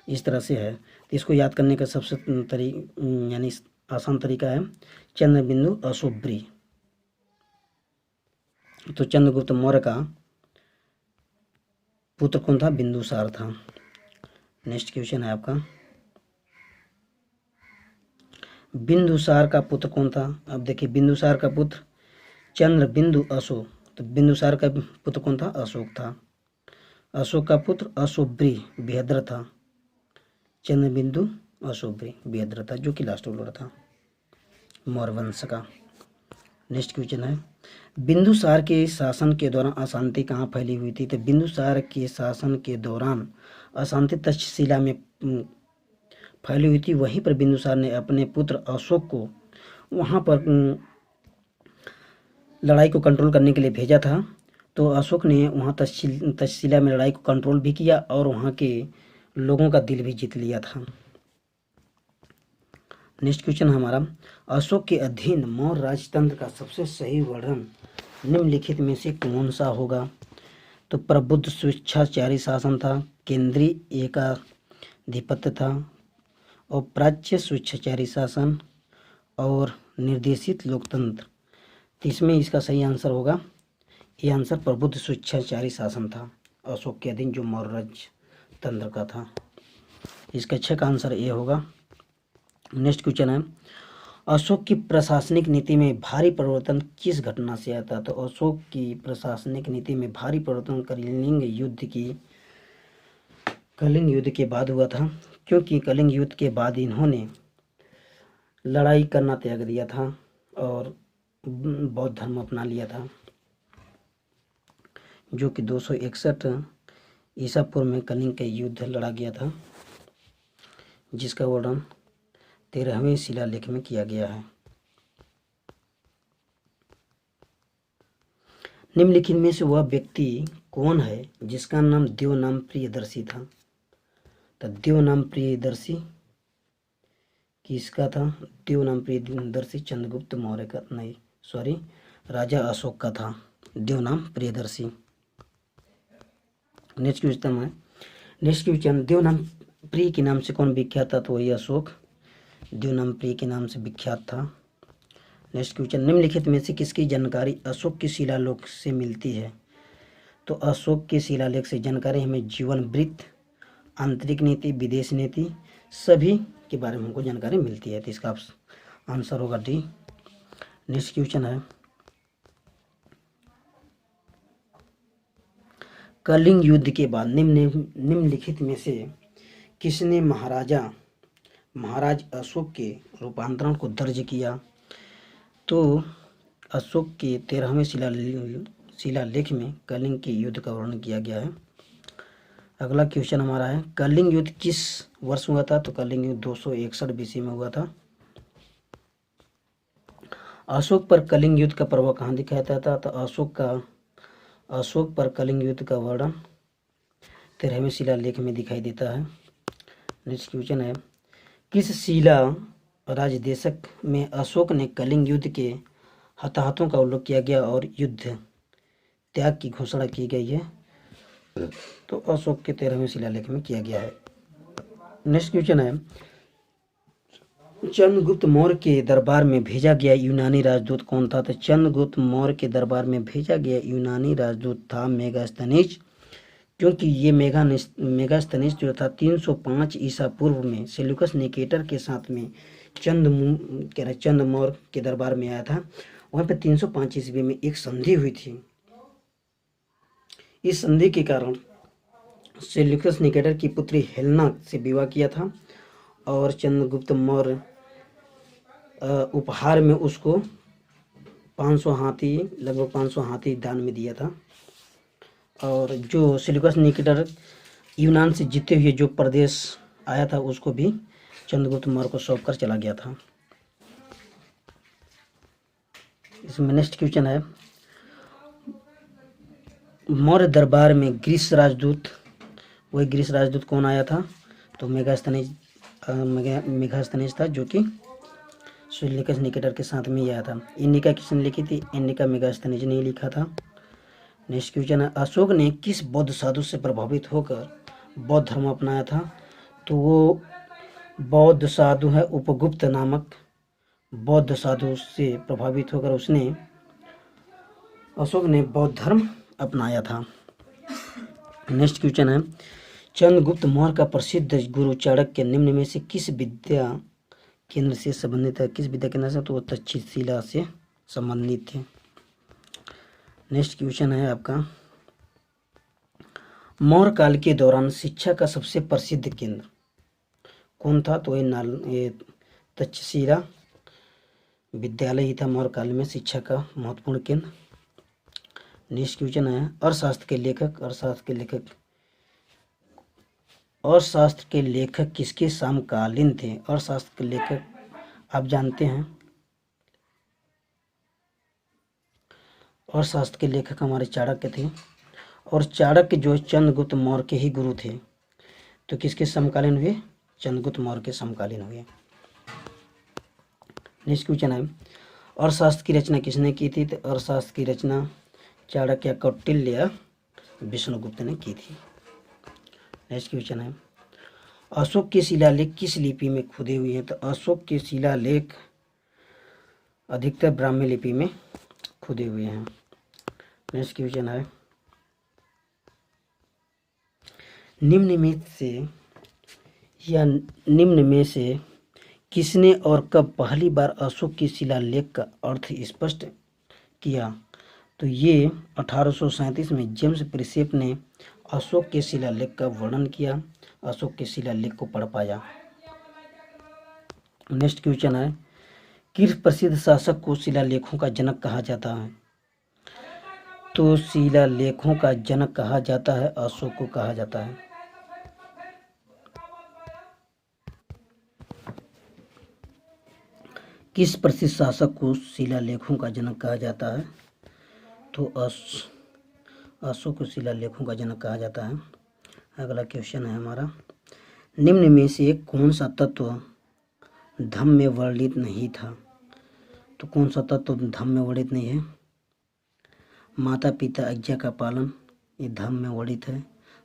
Speaker 1: इस तरह से है। तो इसको याद करने का सबसे यानी आसान तरीका है चंद्र, बिंदु, अशोक, ब्री। तो चंद्रगुप्त मौर्य का पुत्र कौन था? बिंदुसार था। नेक्स्ट क्वेश्चन है आपका, बिंदुसार का पुत्र कौन था? अब देखिए, बिंदुसार का पुत्र चंद्र, बिंदु, अशोक। तो बिंदुसार का पुत्र कौन था? अशोक था। अशोक का पुत्र अशोभ्री बृहद्रथ था। चंद्र, बिंदु, अशोभ्री बृहद्रथ था, जो कि लास्ट रूलर था मौर्य वंश का। नेक्स्ट क्वेश्चन है, बिंदुसार के शासन के दौरान अशांति कहाँ फैली हुई थी? तो बिंदुसार के शासन के दौरान अशांति तक्षशिला में फैली हुई थी। वहीं पर बिंदुसार ने अपने पुत्र अशोक को वहाँ पर लड़ाई को कंट्रोल करने के लिए भेजा था। तो अशोक ने वहाँ तक्षशिला में लड़ाई को कंट्रोल भी किया और वहाँ के लोगों का दिल भी जीत लिया था। नेक्स्ट क्वेश्चन हमारा, अशोक के अधीन मौर्य राजतंत्र का सबसे सही वर्णन निम्नलिखित में से कौन सा होगा? तो प्रबुद्ध स्वेच्छाचारी शासन था, केंद्रीय एकाधिपत्य था, और प्राच्य स्वेच्छाचारी शासन और निर्देशित लोकतंत्र। तो इसमें इसका सही आंसर होगा ये आंसर प्रबुद्ध स्वेच्छाचारी शासन था अशोक के अधीन, जो मौर्य राज्य तंत्र का था। इसका छः का आंसर ये होगा। नेक्स्ट क्वेश्चन है, अशोक की प्रशासनिक नीति में भारी परिवर्तन किस घटना से आता? तो अशोक की प्रशासनिक नीति में भारी परिवर्तन कलिंग युद्ध के बाद हुआ था, क्योंकि कलिंग युद्ध के बाद इन्होंने लड़ाई करना त्याग दिया था और बौद्ध धर्म अपना लिया था, जो कि 261 ईसा पूर्व में कलिंग का युद्ध लड़ा गया था, जिसका वर्णन 13वें शिलालेख में किया गया है। निम्नलिखित में से वह व्यक्ति कौन है जिसका नाम देवनाम प्रियदर्शी था? तो देवनाम प्रियदर्शी किसका था? देवनाम प्रियदर्शी चंद्रगुप्त मौर्य का, नहीं सॉरी, राजा अशोक का था देवनाम प्रियदर्शी। नेक्स्ट क्वेश्चन, देवनाम प्रिय के नाम से कौन विख्यात था? तो वही अशोक देवनाम प्रिय के नाम से विख्यात था। नेक्स्ट क्वेश्चन, निम्नलिखित में से किसकी जानकारी अशोक के शिलालेख से मिलती है? तो अशोक के शिलालेख से जानकारी हमें जीवन वृत्त, आंतरिक नीति, विदेश नीति, सभी के बारे में हमको जानकारी मिलती है। तो इसका आंसर होगा डी। नेक्स्ट क्वेश्चन है, कलिंग युद्ध के बाद निम्नलिखित में से किसने महाराज अशोक के रूपांतरण को दर्ज किया? तो अशोक के 13वें शिलालेख में कलिंग के युद्ध का वर्णन किया गया है। अगला क्वेश्चन हमारा है, कलिंग युद्ध किस वर्ष हुआ था? तो कलिंग युद्ध 261 BC में हुआ था। अशोक पर कलिंग युद्ध का प्रभाव कहाँ दिखाया जाता था? तो अशोक पर कलिंग युद्ध का वर्णन 13वें शिलालेख में दिखाई देता है। नेक्स्ट क्वेश्चन है, किस शिला राजदेशक में अशोक ने कलिंग युद्ध के हताहतों का उल्लेख किया गया और युद्ध त्याग की घोषणा की गई है? तो अशोक के 13वें शिलालेख में किया गया है। नेक्स्ट क्वेश्चन है, चंद्रगुप्त मौर्य के दरबार में भेजा गया यूनानी राजदूत कौन था? तो चंद्रगुप्त मौर्य के दरबार में भेजा गया यूनानी राजदूत था मेगास्थनीज, क्योंकि ये मेगास्थनीज जो था 305 ईसा पूर्व में सेल्यूकस निकेटर के साथ में चंद मौर्य के दरबार में आया था। वहाँ पे 305 ईस्वी में एक संधि हुई थी। इस संधि के कारण सेल्यूकस निकेटर की पुत्री हेलेना से विवाह किया था और चंद्रगुप्त मौर्य उपहार में उसको 500 हाथी, लगभग 500 हाथी दान में दिया था। और जो सेल्यूकस निकेटर यूनान से जीते हुए जो प्रदेश आया था उसको भी चंद्रगुप्त मौर्य को सौंप कर चला गया था। इसमें नेक्स्ट क्वेश्चन है, मौर्य दरबार में ग्रीस राजदूत कौन आया था? तो मेगास्थनीज था, जो कि सेल्यूकस निकेटर के साथ में ही आया था। इन्निका किसने लिखी थी? इन्निका मेगास्थनीज ने लिखा था। नेक्स्ट क्वेश्चन है, अशोक ने किस बौद्ध साधु से प्रभावित होकर बौद्ध धर्म अपनाया था? तो वो बौद्ध साधु है उपगुप्त नामक बौद्ध साधु से प्रभावित होकर अशोक ने बौद्ध धर्म अपनाया था। नेक्स्ट क्वेश्चन है, चंद्रगुप्त मौर्य का प्रसिद्ध गुरु चाणक्य निम्न में से किस विद्या केंद्र से संबंधित है? किस विद्या केंद्र से? तो वो तक्षशिला से संबंधित थे। नेक्स्ट क्वेश्चन है आपका, मौर्य काल के दौरान शिक्षा का सबसे प्रसिद्ध केंद्र कौन था? तो ये तक्षशिला विद्यालय ही था मौर्य काल में शिक्षा का महत्वपूर्ण केंद्र। नेक्स्ट क्वेश्चन है, अर्थशास्त्र के लेखक किसके समकालीन थे? अर्थशास्त्र के लेखक आप जानते हैं, अर्थशास्त्र के लेखक हमारे चाणक्य थे और चाणक्य जो चंद्रगुप्त मौर्य के ही गुरु थे। तो किसके समकालीन हुए? चंद्रगुप्त मौर्य के समकालीन हुए। नेक्स्ट क्वेश्चन है, अर्थशास्त्र की रचना किसने की थी? तो अर्थशास्त्र की रचना चाणक्य, कौटिल्य या विष्णुगुप्त ने की थी। नेक्स्ट क्वेश्चन है, अशोक के शिलालेख किस लिपि में खुदे हुए हैं? तो अशोक के शिलालेख अधिकतर ब्राह्मी लिपि में खुदे हुए हैं। नेक्स्ट क्वेश्चन है, निम्न में से किसने और कब पहली बार अशोक के शिलालेख का अर्थ स्पष्ट किया? तो ये 1837 में जेम्स प्रिंसेप ने अशोक के शिलालेख का वर्णन किया, अशोक के शिलालेख को पढ़ पाया। नेक्स्ट क्वेश्चन है, किस प्रसिद्ध शासक को शिलालेखों का जनक कहा जाता है? तो शिलालेखों का जनक कहा जाता है अशोक को कहा जाता है। किस प्रसिद्ध शासक को शिलालेखों का जनक कहा जाता है? तो अशोक को शिलालेखों का जनक कहा जाता है। अगला क्वेश्चन है हमारा, निम्न में से कौन सा तत्व धम्म में वर्णित नहीं था? तो कौन सा तत्व धम्म में वर्णित नहीं है? माता पिता आज्ञा का पालन, ये धम्म में वर्णित है।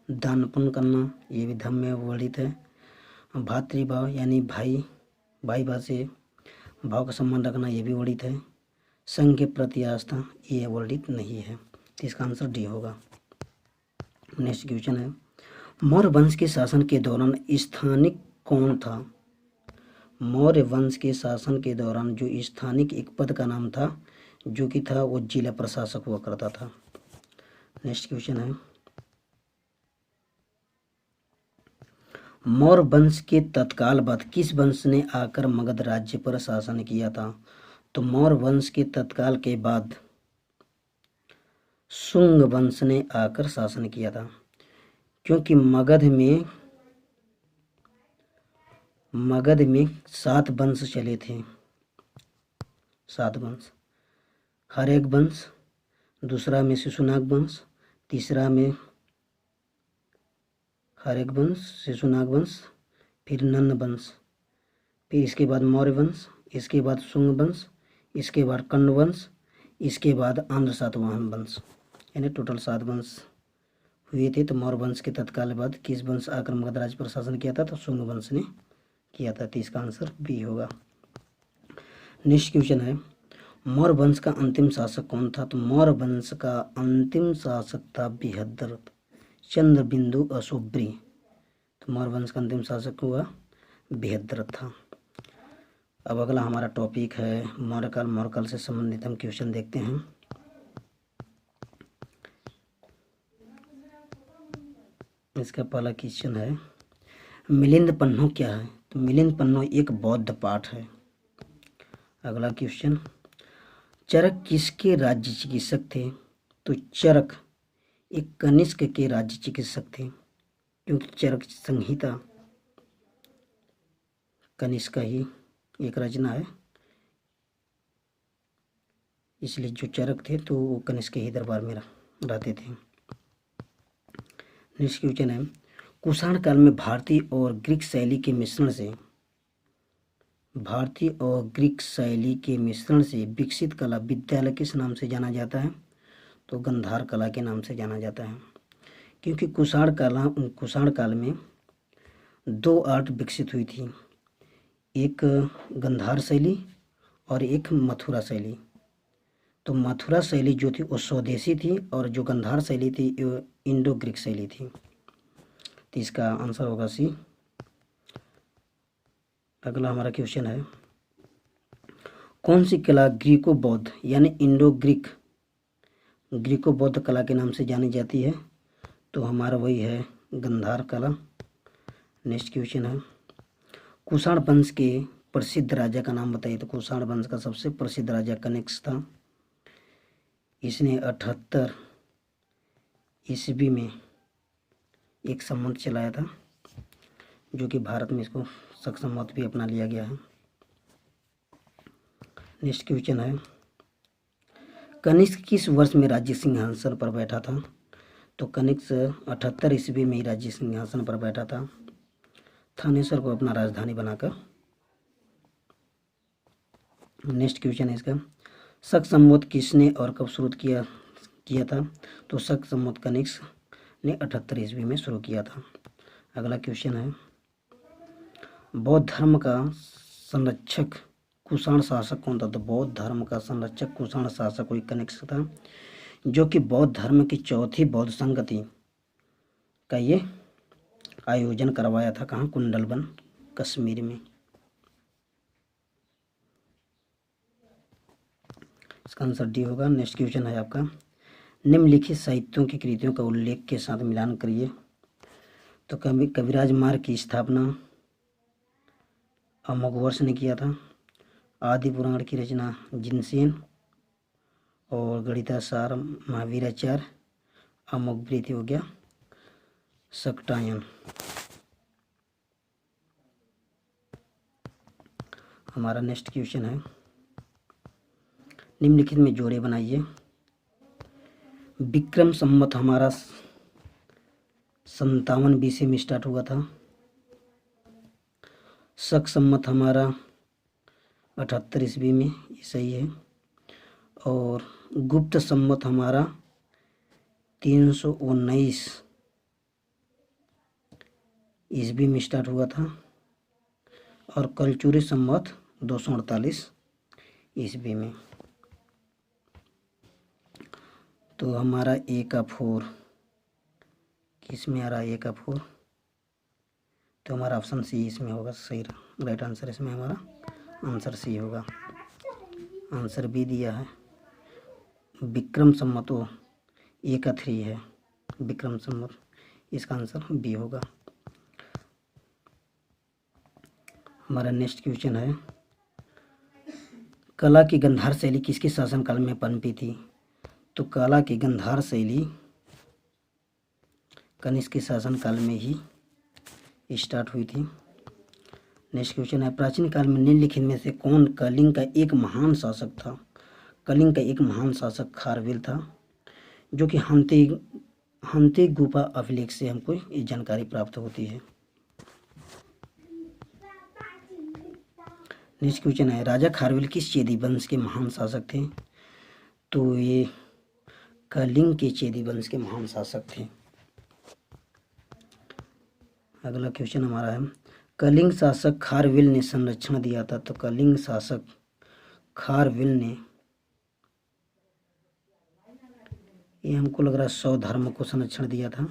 Speaker 1: दान पुण्य करना, ये भी धम्म में वर्णित है। भातृभाव यानी भाई भाई से भाव का सम्मान रखना, ये भी वर्णित है। संघ के प्रति आस्था, ये वर्णित नहीं है। तो इसका आंसर डी होगा। नेक्स्ट क्वेश्चन है, मौर्य वंश के शासन के दौरान स्थानिक कौन था? मौर्य वंश के शासन के दौरान जो स्थानिक एक पद का नाम था, जो कि था वो जिला प्रशासक हुआ करता था। नेक्स्ट क्वेश्चन है, मौर्य वंश के तत्काल बाद किस वंश ने आकर मगध राज्य पर शासन किया था? तो मौर्य वंश के तत्काल के बाद शुंग वंश ने आकर शासन किया था, क्योंकि मगध में 7 वंश चले थे। 7 वंश, हरेक वंश, दूसरा में शिशुनाग वंश, तीसरा में हरेक वंश, शिशुनाग वंश, फिर नंद वंश, फिर इसके बाद मौर्य वंश, इसके बाद शुंग वंश, इसके बाद कण्व वंश, इसके बाद आंध्र सातवाहन वंश, यानी टोटल 7 वंश हुए थे। तो मौर्य वंश के तत्काल बाद किस वंश आकर मगध राज्य पर शासन किया था? तो शुंग वंश ने किया था। तो इसका आंसर बी होगा। नेक्स्ट क्वेश्चन है, मौर्य वंश का अंतिम शासक कौन था? तो मौर्य वंश का अंतिम शासक था बृहद्रथ चंद्रबिंदु अशोभ्री। तो मौर्य वंश का अंतिम शासक हुआ बृहद्रथ था। अब अगला हमारा टॉपिक है मौर्यकाल। मौर्यकाल से संबंधित हम क्वेश्चन देखते हैं। इसका पहला क्वेश्चन है, मिलिंद पन्नो क्या है? तो मिलिंद पन्नो एक बौद्ध पाठ है। अगला क्वेश्चन, चरक किसके राज्य चिकित्सक थे? तो चरक एक कनिष्क के राज्य चिकित्सक थे, क्योंकि चरक संहिता कनिष्क का ही एक रचना है, इसलिए जो चरक थे तो वो कनिष्क के ही दरबार में रहते थे। नेक्स्ट क्वेश्चन है, कुषाण काल में भारतीय और ग्रीक शैली के मिश्रण से विकसित कला विद्यालय किस नाम से जाना जाता है? तो गंधार कला के नाम से जाना जाता है, क्योंकि कुषाण काल में 2 आर्ट विकसित हुई थी, एक गंधार शैली और एक मथुरा शैली। तो मथुरा शैली जो थी वो स्वदेशी थी, और जो गंधार शैली थी वो इंडो ग्रीक शैली थी। तो इसका आंसर होगा सी। अगला हमारा क्वेश्चन है, कौन सी कला ग्रीको बौद्ध यानी इंडो ग्रीको बौद्ध कला के नाम से जानी जाती है? तो हमारा वही है गंधार कला। नेक्स्ट क्वेश्चन है, कुषाण वंश के प्रसिद्ध राजा का नाम बताइए। तो कुषाण वंश का सबसे प्रसिद्ध राजा कनिष्क था। इसने 78 ईस्वी में एक संवत चलाया था, जो कि भारत में इसको शक संवत भी अपना लिया गया है। नेक्स्ट क्वेश्चन है, कनिष्क किस वर्ष में राज्य सिंहासन पर बैठा था? तो कनिष्क 78 ईस्वी में ही राज्य सिंहासन पर बैठा था, थानेश्वर को अपना राजधानी बनाकर। नेक्स्ट क्वेश्चन है इसका, शक संवत किसने और कब शुरू किया था? तो शक संवत कनिष्क ने 78 ईस्वी में शुरू किया था। अगला क्वेश्चन है, बौद्ध धर्म का संरक्षक कुषाण शासक कौन था? तो बौद्ध धर्म का संरक्षक कुषाण शासक कोई कनिष्क था, जो कि बौद्ध धर्म की चौथी बौद्ध संगति का ये आयोजन करवाया था। कहाँ? कुंडलवन, कश्मीर में। इसका आंसर डी होगा। नेक्स्ट क्वेश्चन है आपका, निम्नलिखित साहित्यों की कृतियों का उल्लेख के साथ मिलान करिए। तो कविराज मार्ग की स्थापना अमोघवर्ष ने किया था। आदि पुराण की रचना जिनसेन, और गणितासार महावीराचार्य, अमोघवृत्ति हो गया सक्टायन। हमारा नेक्स्ट क्वेश्चन है, निम्नलिखित में जोड़े बनाइए। विक्रम संवत हमारा 57 BC में स्टार्ट हुआ था। शक संवत हमारा 78 ईस्वी में, ये सही है। और गुप्त संवत हमारा 319 ईस्वी में स्टार्ट हुआ था। और कलचुरी संवत 248 ईस्वी में। तो हमारा ए का 4 किस में आ रहा है? ए का 4, तो हमारा ऑप्शन सी इसमें होगा सही। राइट आंसर इसमें हमारा आंसर सी होगा। आंसर बी दिया है विक्रम संवत, ए का 3 है विक्रम संवत, इसका आंसर बी होगा। हमारा नेक्स्ट क्वेश्चन है, कला की गंधार शैली किसके शासनकाल में पनपी थी? तो कला की गंधार शैली कनिष्क के शासनकाल में ही स्टार्ट हुई थी। नेक्स्ट क्वेश्चन है, प्राचीन काल में निम्नलिखित में से कौन कलिंग का एक महान शासक था? कलिंग का एक महान शासक खारवेल था, जो कि हंती गुफा अभिलेख से हमको ये जानकारी प्राप्त होती है। नेक्स्ट क्वेश्चन है, राजा खारवेल किस चेदी वंश के महान शासक थे? तो ये कलिंग के चेदी वंश के महान शासक थे। अगला क्वेश्चन हमारा है, कलिंग शासक खारवेल ने संरक्षण दिया था। तो कलिंग शासक खारवेल ने, ये हमको लग रहा है 100 धर्म को संरक्षण दिया था,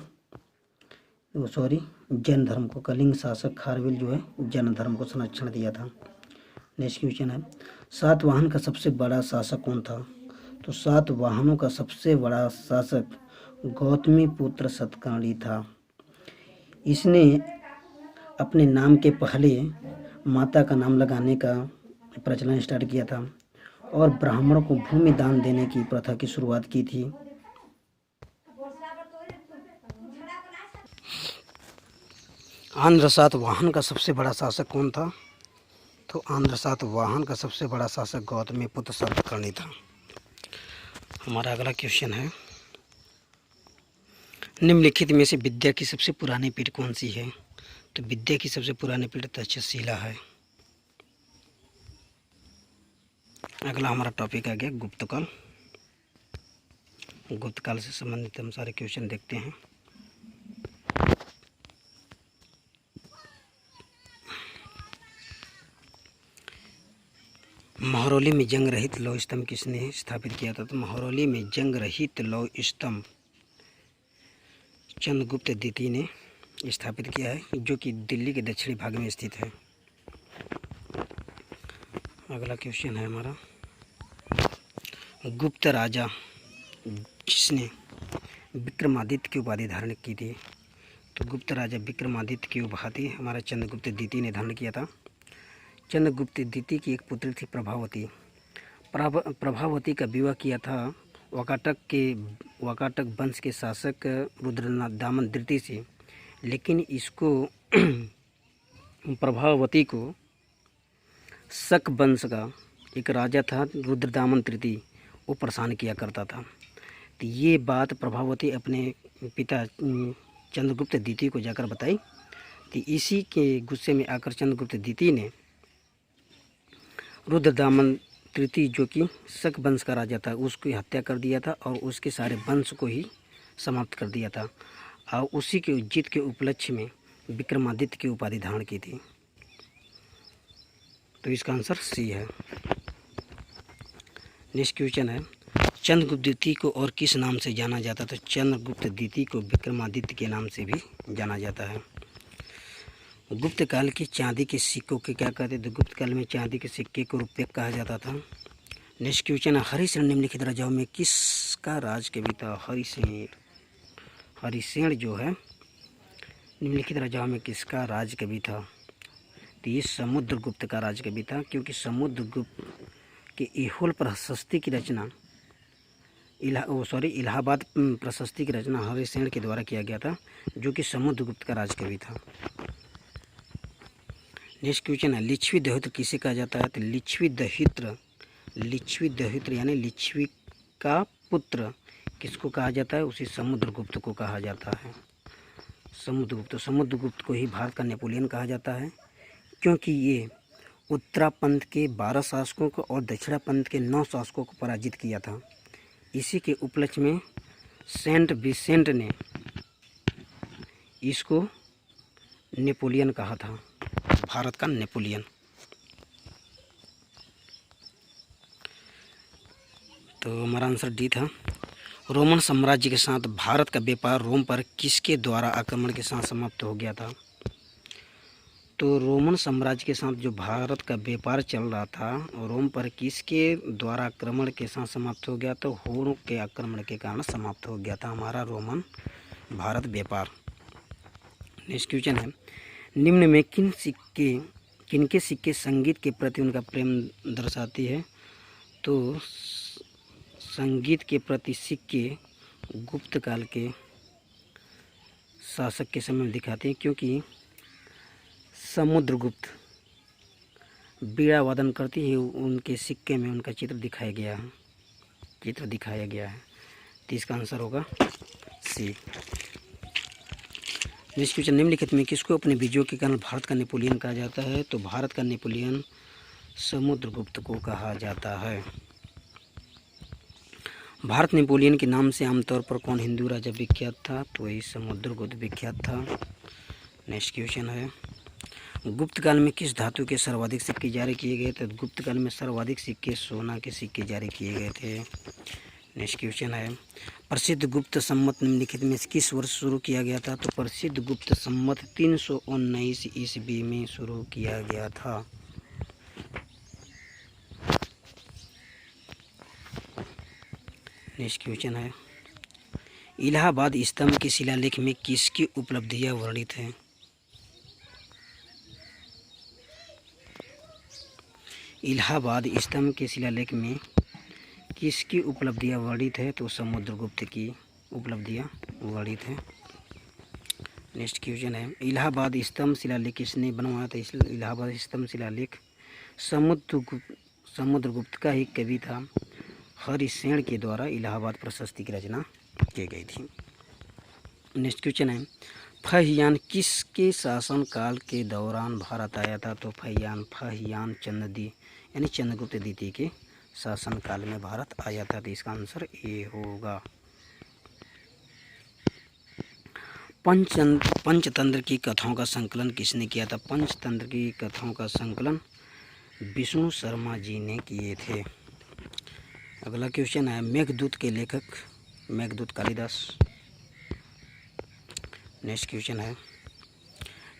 Speaker 1: सॉरी जैन धर्म को। कलिंग शासक खारवेल जो है जैन धर्म को संरक्षण दिया था। नेक्स्ट क्वेश्चन है, सातवाहन का सबसे बड़ा शासक कौन था? तो सातवाहनों का सबसे बड़ा शासक गौतमी पुत्र सतकर्णी था। इसने अपने नाम के पहले माता का नाम लगाने का प्रचलन स्टार्ट किया था और ब्राह्मणों को भूमि दान देने की प्रथा की शुरुआत की थी। आंध्र सातवाहन का सबसे बड़ा शासक कौन था? तो आंध्र सातवाहन का सबसे बड़ा शासक गौतमी पुत्र सतकर्णी था। हमारा अगला क्वेश्चन है, निम्नलिखित में से विद्या की सबसे पुरानी पीढ़ी कौन सी है? तो विद्या की सबसे पुरानी पीढ़ी तक्षशिला है। अगला हमारा टॉपिक आ गया गुप्तकाल। गुप्तकाल से संबंधित हम सारे क्वेश्चन देखते हैं। महरौली में जंग रहित लौह स्तंभ किसने स्थापित किया था? तो महरौली में जंग रहित लौह स्तंभ चंद्रगुप्त द्वितीय ने स्थापित किया है, जो कि दिल्ली के दक्षिणी भाग में स्थित है। अगला क्वेश्चन है हमारा, गुप्त राजा जिसने विक्रमादित्य की उपाधि धारण की थी? तो गुप्त राजा विक्रमादित्य की उपाधि हमारा चंद्रगुप्त द्वितीय ने धारण किया था। चंद्रगुप्त द्वितीय की एक पुत्री थी प्रभावती। प्रभावती का विवाह किया था वाकाटक वंश के शासक रुद्रदामन तृतीय से, लेकिन इसको प्रभावती को शक वंश का एक राजा था रुद्रदामन तृतीय, वो परेशान किया करता था। तो ये बात प्रभावती अपने पिता चंद्रगुप्त द्वितीय को जाकर बताई। तो इसी के गुस्से में आकर चंद्रगुप्त द्वितीय ने रुद्रदामन तृतीय, जो कि शक वंश का राजा था, उसकी हत्या कर दिया था और उसके सारे वंश को ही समाप्त कर दिया था। और उसी के जीत के उपलक्ष्य में विक्रमादित्य की उपाधि धारण की थी। तो इसका आंसर सी है। नेक्स्ट क्वेश्चन है, चंद्रगुप्त द्वितीय को और किस नाम से जाना जाता था? चंद्रगुप्त द्वितीय को विक्रमादित्य के नाम से भी जाना जाता है। गुप्त काल की चांदी के सिक्कों के क्या कहते थे? गुप्त काल में चांदी के सिक्के को रुपये कहा जाता था। नेक्स्ट क्वेश्चन है, हरिसेन निम्नलिखित राजाओं में किसका राज कवि था? हरिसेन जो है निम्नलिखित राजाओं में किसका राज कवि था? तो ये समुद्रगुप्त का राज कवि था, क्योंकि समुद्रगुप्त के ऐहोल प्रशस्ति की रचना इलाहाबाद प्रशस्ति की रचना हरिसेन के द्वारा किया गया था, जो कि समुद्रगुप्त का राज कवि था। नेक्स्ट क्वेश्चन है, लिच्छवी दहित्र किसे कहा जाता है? तो लिच्छवी दहित्र यानी लिच्छवी का पुत्र किसको कहा जाता है? उसी समुद्रगुप्त को कहा जाता है। समुद्रगुप्त को ही भारत का नेपोलियन कहा जाता है, क्योंकि ये उत्तरापंथ के 12 शासकों को और दक्षिणापंथ के 9 शासकों को पराजित किया था। इसी के उपलक्ष्य में सेंट विसेंट ने इसको नेपोलियन कहा था, भारत का नेपोलियन। तो हमारा आंसर डी था। रोमन साम्राज्य के साथ भारत का व्यापार रोम पर किसके द्वारा आक्रमण के साथ समाप्त हो गया था? तो रोमन साम्राज्य के साथ जो भारत का व्यापार चल रहा था, रोम पर किसके द्वारा आक्रमण के साथ समाप्त हो गया? तो हुन के आक्रमण के कारण समाप्त हो गया था हमारा रोमन भारत व्यापार। नेक्स्ट क्वेश्चन है, निम्न में किनके सिक्के संगीत के प्रति उनका प्रेम दर्शाती है? तो संगीत के प्रति सिक्के गुप्त काल के शासक के समय में दिखाते हैं, क्योंकि समुद्रगुप्त बीड़ा वादन करती है, उनके सिक्के में उनका चित्र दिखाया गया है। तो इसका आंसर होगा सी। नेक्स्ट क्वेश्चन, निम्नलिखित में किसको अपने विजयों के कारण भारत का नेपोलियन कहा जाता है? तो भारत का नेपोलियन समुद्रगुप्त को कहा जाता है। भारत नेपोलियन के नाम से आमतौर पर कौन हिंदू राजा विख्यात था? तो वही समुद्रगुप्त विख्यात था। नेक्स्ट क्वेश्चन है, गुप्त काल में किस धातु के सर्वाधिक सिक्के जारी किए गए थे? गुप्त काल में सर्वाधिक सिक्के सोना के सिक्के जारी किए गए थे। नेक्स्ट क्वेश्चन है, प्रसिद्ध गुप्त संवत निम्नलिखित में किस वर्ष शुरू किया गया था? तो प्रसिद्ध गुप्त संवत 319 ईस्वी में शुरू किया गया था। नेक्स्ट क्वेश्चन है, इलाहाबाद स्तंभ के शिलालेख में किसकी उपलब्धियां वर्णित हैं? इलाहाबाद स्तंभ के शिलालेख में किसकी उपलब्धियां वर्णित है? तो समुद्रगुप्त की उपलब्धियां वर्णित हैं। नेक्स्ट क्वेश्चन है, इलाहाबाद स्तंभ शिलालेख किसने बनवाया था? इसलिए इलाहाबाद स्तंभ शिलालेख समुद्रगुप्त का ही कवि था हरिसेन के द्वारा इलाहाबाद प्रशस्ति की रचना की गई थी। नेक्स्ट क्वेश्चन है, फहियान किसके शासन काल के दौरान भारत आया था? तो फहियान चंद्रगुप्त द्वितीय के शासन काल में भारत आया था। तो इसका आंसर ए होगा। पंचतंत्र की कथाओं का संकलन किसने किया था? पंचतंत्र की कथाओं का संकलन विष्णु शर्मा जी ने किए थे। अगला क्वेश्चन है, मेघदूत के लेखक मेघदूत कालिदास। नेक्स्ट क्वेश्चन है,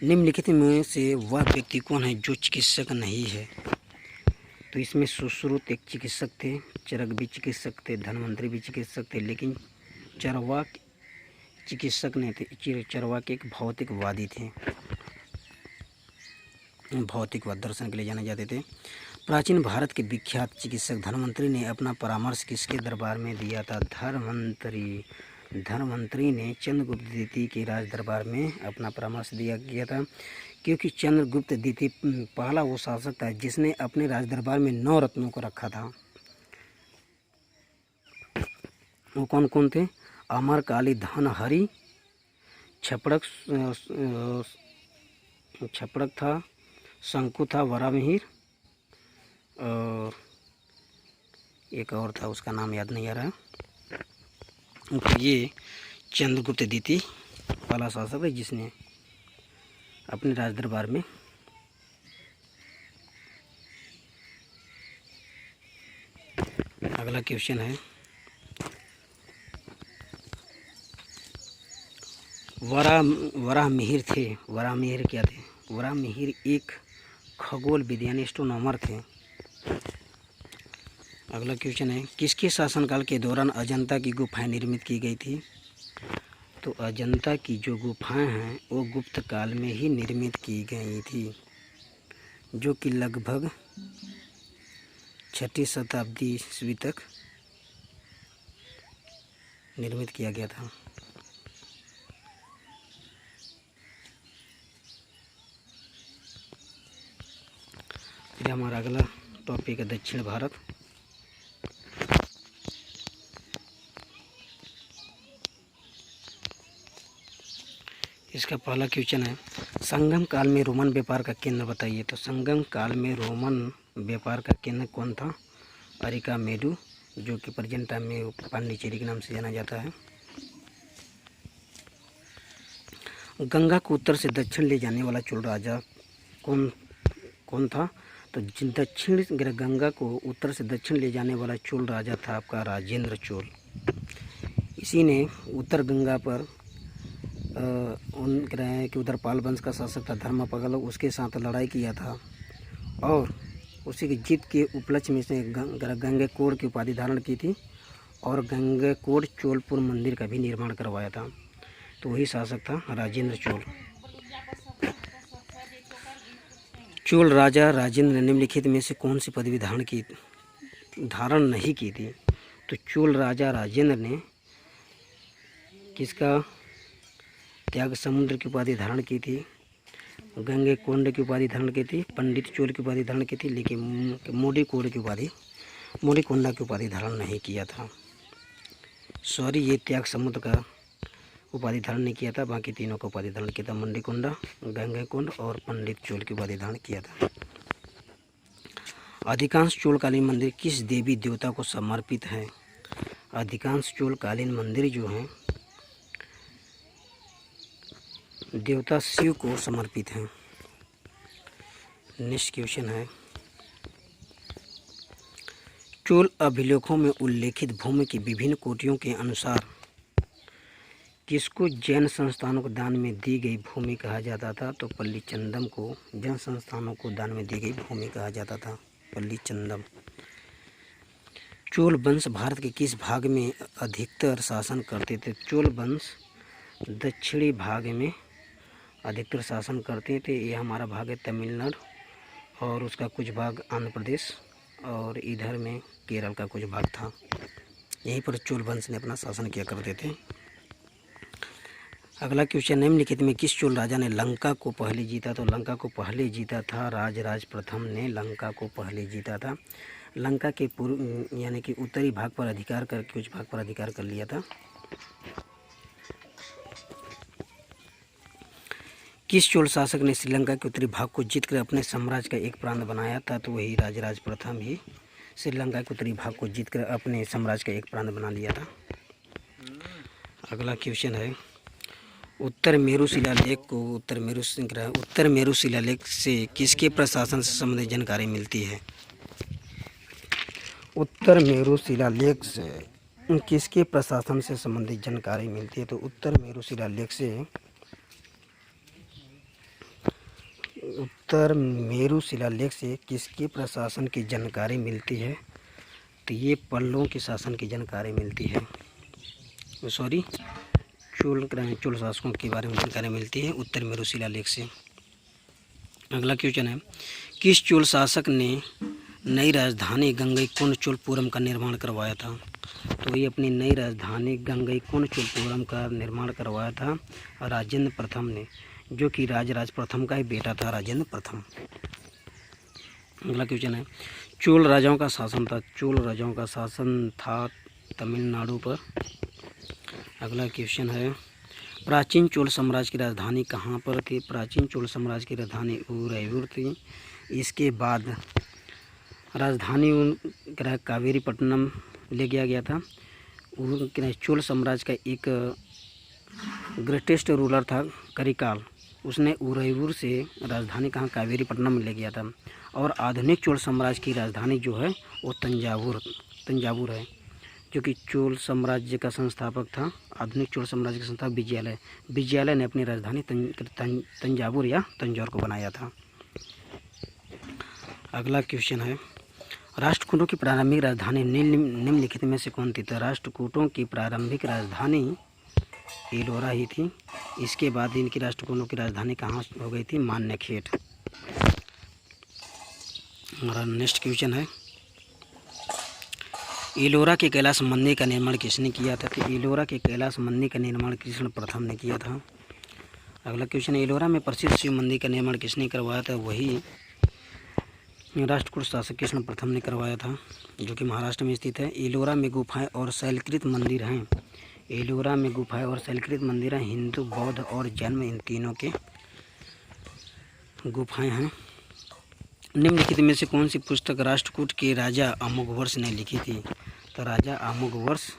Speaker 1: निम्नलिखित में से वह व्यक्ति कौन है जो चिकित्सक नहीं है? तो इसमें सुश्रुत एक चिकित्सक थे, चरक भी चिकित्सक थे, धनवंतरी भी चिकित्सक थे, लेकिन चरवाक चिकित्सक नहीं थे। चरवाक एक भौतिकवादी थे, भौतिकवाद दर्शन के लिए जाने जाते थे। प्राचीन भारत के विख्यात चिकित्सक धनवंतरी ने अपना परामर्श किसके दरबार में दिया था? धनवंतरी ने चंद्रगुप्त द्वितीय के राज दरबार में अपना परामर्श दिया गया था, क्योंकि चंद्रगुप्त द्वितीय पहला वो शासक था जिसने अपने राज दरबार में 9 रत्नों को रखा था। वो कौन कौन थे? अमरकाली, धनहरी, छपड़क था, शंकु था, वरामिहिर, और एक और था, उसका नाम याद नहीं आ रहा। तो ये चंद्रगुप्त द्वितीय पहला शासक है जिसने अपने राज दरबार में अगला क्वेश्चन है, वराहमिहिर थे। वराहमिहिर क्या थे? वराहमिहिर एक खगोल विज्ञानी एस्ट्रोनॉमर थे। अगला क्वेश्चन है, किसके शासनकाल के दौरान अजंता की गुफाएं निर्मित की गई थी? तो अजंता की जो गुफाएं हैं वो गुप्त काल में ही निर्मित की गई थी, जो कि लगभग 6वीं शताब्दी ईस्वी तक निर्मित किया गया था। फिर हमारा अगला टॉपिक है दक्षिण भारत। इसका पहला क्वेश्चन है, संगम काल में रोमन व्यापार का केंद्र बताइए। तो संगम काल में रोमन व्यापार का केंद्र कौन था? अरिकामेडू, जो कि प्रेजेंट टाइम में पांडिचेरी के नाम से जाना जाता है। गंगा को उत्तर से दक्षिण ले जाने वाला चोल राजा कौन था? तो गंगा को उत्तर से दक्षिण ले जाने वाला चोल राजा था आपका राजेंद्र चोल। इसी ने उत्तर गंगा पर कह रहे हैं कि उधर पाल वंश का शासक था धर्मपाल, उसके साथ लड़ाई किया था और उसी की जीत के उपलक्ष्य में से गंगैकोंड की उपाधि धारण की थी और गंगैकोंड चोलपुर मंदिर का भी निर्माण करवाया था। तो वही शासक था राजेंद्र चोल। चोल राजा राजेंद्र ने निम्नलिखित में से कौन सी पदवी धारण नहीं की थी? तो चोल राजा राजेंद्र ने किसका त्याग समुद्र की उपाधि धारण की थी, गंगैकोंड की उपाधि धारण की थी, पंडित चोल की उपाधि धारण की थी, लेकिन मोडीकोंडा की उपाधि धारण नहीं किया था। सॉरी, ये त्याग समुद्र का उपाधि धारण नहीं किया था, बाकी तीनों का उपाधि धारण किया था, मोडीकोंडा, गंगैकोंड और पंडित चोल की उपाधि धारण किया था। अधिकांश चोलकालीन मंदिर किस देवी देवता को समर्पित हैं? अधिकांश चोलकालीन मंदिर जो हैं देवता शिव को समर्पित हैं। नेक्स्ट क्वेश्चन है, चोल अभिलेखों में उल्लेखित भूमि की विभिन्न कोटियों के अनुसार किसको जैन संस्थानों को दान में दी गई भूमि कहा जाता था? तो पल्लीचंदम को जैन संस्थानों को दान में दी गई भूमि कहा जाता था, पल्लीचंदम। चोल वंश भारत के किस भाग में अधिकतर शासन करते थे? चोल वंश दक्षिणी भाग में अधिकतर शासन करते थे। ये हमारा भाग है तमिलनाडु और उसका कुछ भाग आंध्र प्रदेश और इधर में केरल का कुछ भाग था। यहीं पर चोल वंश ने अपना शासन किया करते थे। अगला क्वेश्चन, निम्नलिखित में किस चोल राजा ने लंका को पहले जीता? तो लंका को पहले जीता था राजराज प्रथम ने लंका को पहले जीता था। लंका के पूर्व यानी कि उत्तरी भाग पर अधिकार कर कुछ भाग पर अधिकार कर लिया था। किस चोल शासक ने श्रीलंका के उत्तरी भाग को जीतकर अपने साम्राज्य का एक प्रांत बनाया था? तो वही राजराज प्रथम ही श्रीलंका के उत्तरी भाग को जीतकर अपने साम्राज्य का एक प्रांत बना लिया था। अगला क्वेश्चन है, उत्तर मेरू शिलालेख से किसके प्रशासन से संबंधित जानकारी मिलती है? उत्तर मेरू शिलालेख से किसके प्रशासन से संबंधित जानकारी मिलती है? तो उत्तर मेरू शिलालेख से किसके प्रशासन की जानकारी मिलती है? तो ये पल्लवों के शासन की जानकारी मिलती है। सॉरी, चोल शासकों के बारे में जानकारी मिलती है उत्तर मेरू शिलालेख से। अगला क्वेश्चन है, किस चोल शासक ने नई राजधानी गंगईकोंड चोलपुरम का निर्माण करवाया था? तो ये अपनी नई राजधानी गंगईकोंड चोलपुरम का निर्माण करवाया था राजेंद्र प्रथम ने, जो कि राजराज प्रथम का ही बेटा था राजेंद्र प्रथम। अगला क्वेश्चन है, चोल राजाओं का शासन था तमिलनाडु पर। अगला क्वेश्चन है, प्राचीन चोल साम्राज्य की राजधानी कहाँ पर थी? प्राचीन चोल साम्राज्य की राजधानी उदयपुर थी। इसके बाद राजधानी कावेरीपट्टनम ले गया था। चोल साम्राज्य का एक ग्रेटेस्ट रूलर था करिकाल, उसने उदयपुर से राजधानी कहाँ कावेरीपट्टनम में ले गया था। और आधुनिक चोल साम्राज्य की राजधानी जो है वो तंजावुर है, जो कि चोल साम्राज्य का संस्थापक था। आधुनिक चोल साम्राज्य का संस्थापक विजयालय। विजयालय ने अपनी राजधानी तंजावुर या तंजौर को बनाया था। अगला क्वेश्चन है, राष्ट्रकूटों की प्रारंभिक राजधानी निम्नलिखित में से कौन थी? तो राष्ट्रकूटों की प्रारंभिक राजधानी एलोरा ही थी। इसके बाद इनकी राष्ट्रकूटों की राजधानी कहाँ हो गई थी? मान्यखेट। हमारा नेक्स्ट क्वेश्चन है, एलोरा के कैलाश मंदिर का निर्माण किसने किया था? तो एलोरा के कैलाश मंदिर का निर्माण कृष्ण प्रथम ने किया था। अगला क्वेश्चन है, एलोरा में प्रसिद्ध शिव मंदिर का निर्माण किसने करवाया था? वही राष्ट्रकूट शासक कृष्ण प्रथम ने करवाया था, जो कि महाराष्ट्र में स्थित है। एलोरा में गुफाएं और शैलकृत मंदिर हैं। एलोरा में गुफाएं और शैलकृत मंदिर हैं। हिंदू, बौद्ध और जैन इन तीनों के गुफाएं हैं। निम्नलिखित में से कौन सी पुस्तक राष्ट्रकूट के राजा अमोघवर्ष ने लिखी थी? तो राजा अमोघवर्ष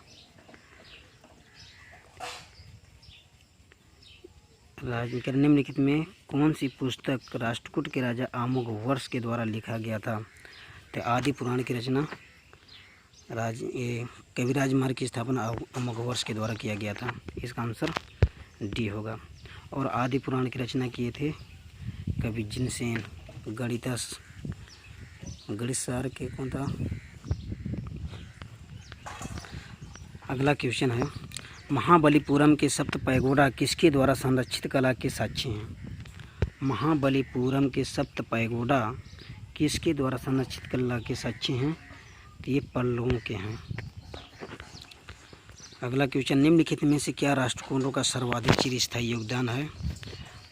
Speaker 1: निम्नलिखित में कौन सी पुस्तक राष्ट्रकूट के राजा अमोघवर्ष के द्वारा लिखा गया था? तो आदि पुराण की रचना कविराज मार्ग की स्थापना अमोघवर्ष के द्वारा किया गया था। इसका आंसर डी होगा। और आदि पुराण की रचना किए थे कवि जिनसेन। गणितसार के कौन था? अगला क्वेश्चन है, महाबलीपुरम के सप्त पैगोडा किसके द्वारा संरक्षित कला के साक्षी हैं? महाबलीपुरम के सप्त पैगोडा किसके द्वारा संरक्षित कला के साक्षी हैं? तो ये पल्लवों के हैं। अगला क्वेश्चन, निम्नलिखित में से क्या राष्ट्रकूटों का सर्वाधिक चिरस्थायी योगदान है?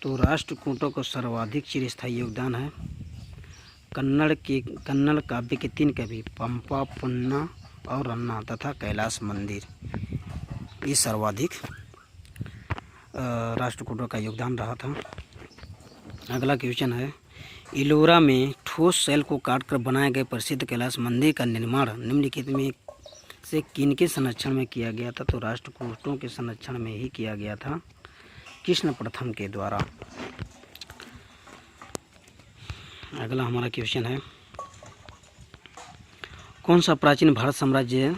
Speaker 1: तो राष्ट्रकूटों को सर्वाधिक चिरस्थायी योगदान है कन्नड़ काव्य के 3 कवि पंपा, पुन्ना और रन्ना तथा कैलाश मंदिर। ये सर्वाधिक राष्ट्रकूटों का योगदान रहा था। अगला क्वेश्चन है, एलोरा में ठोस शैल को काटकर बनाए गए प्रसिद्ध कैलाश मंदिर का निर्माण निम्नलिखित में से किनके संरक्षण में किया गया था? तो राष्ट्रकूटों के संरक्षण में ही किया गया था, कृष्ण प्रथम के द्वारा। अगला हमारा क्वेश्चन है, कौन सा प्राचीन भारत साम्राज्य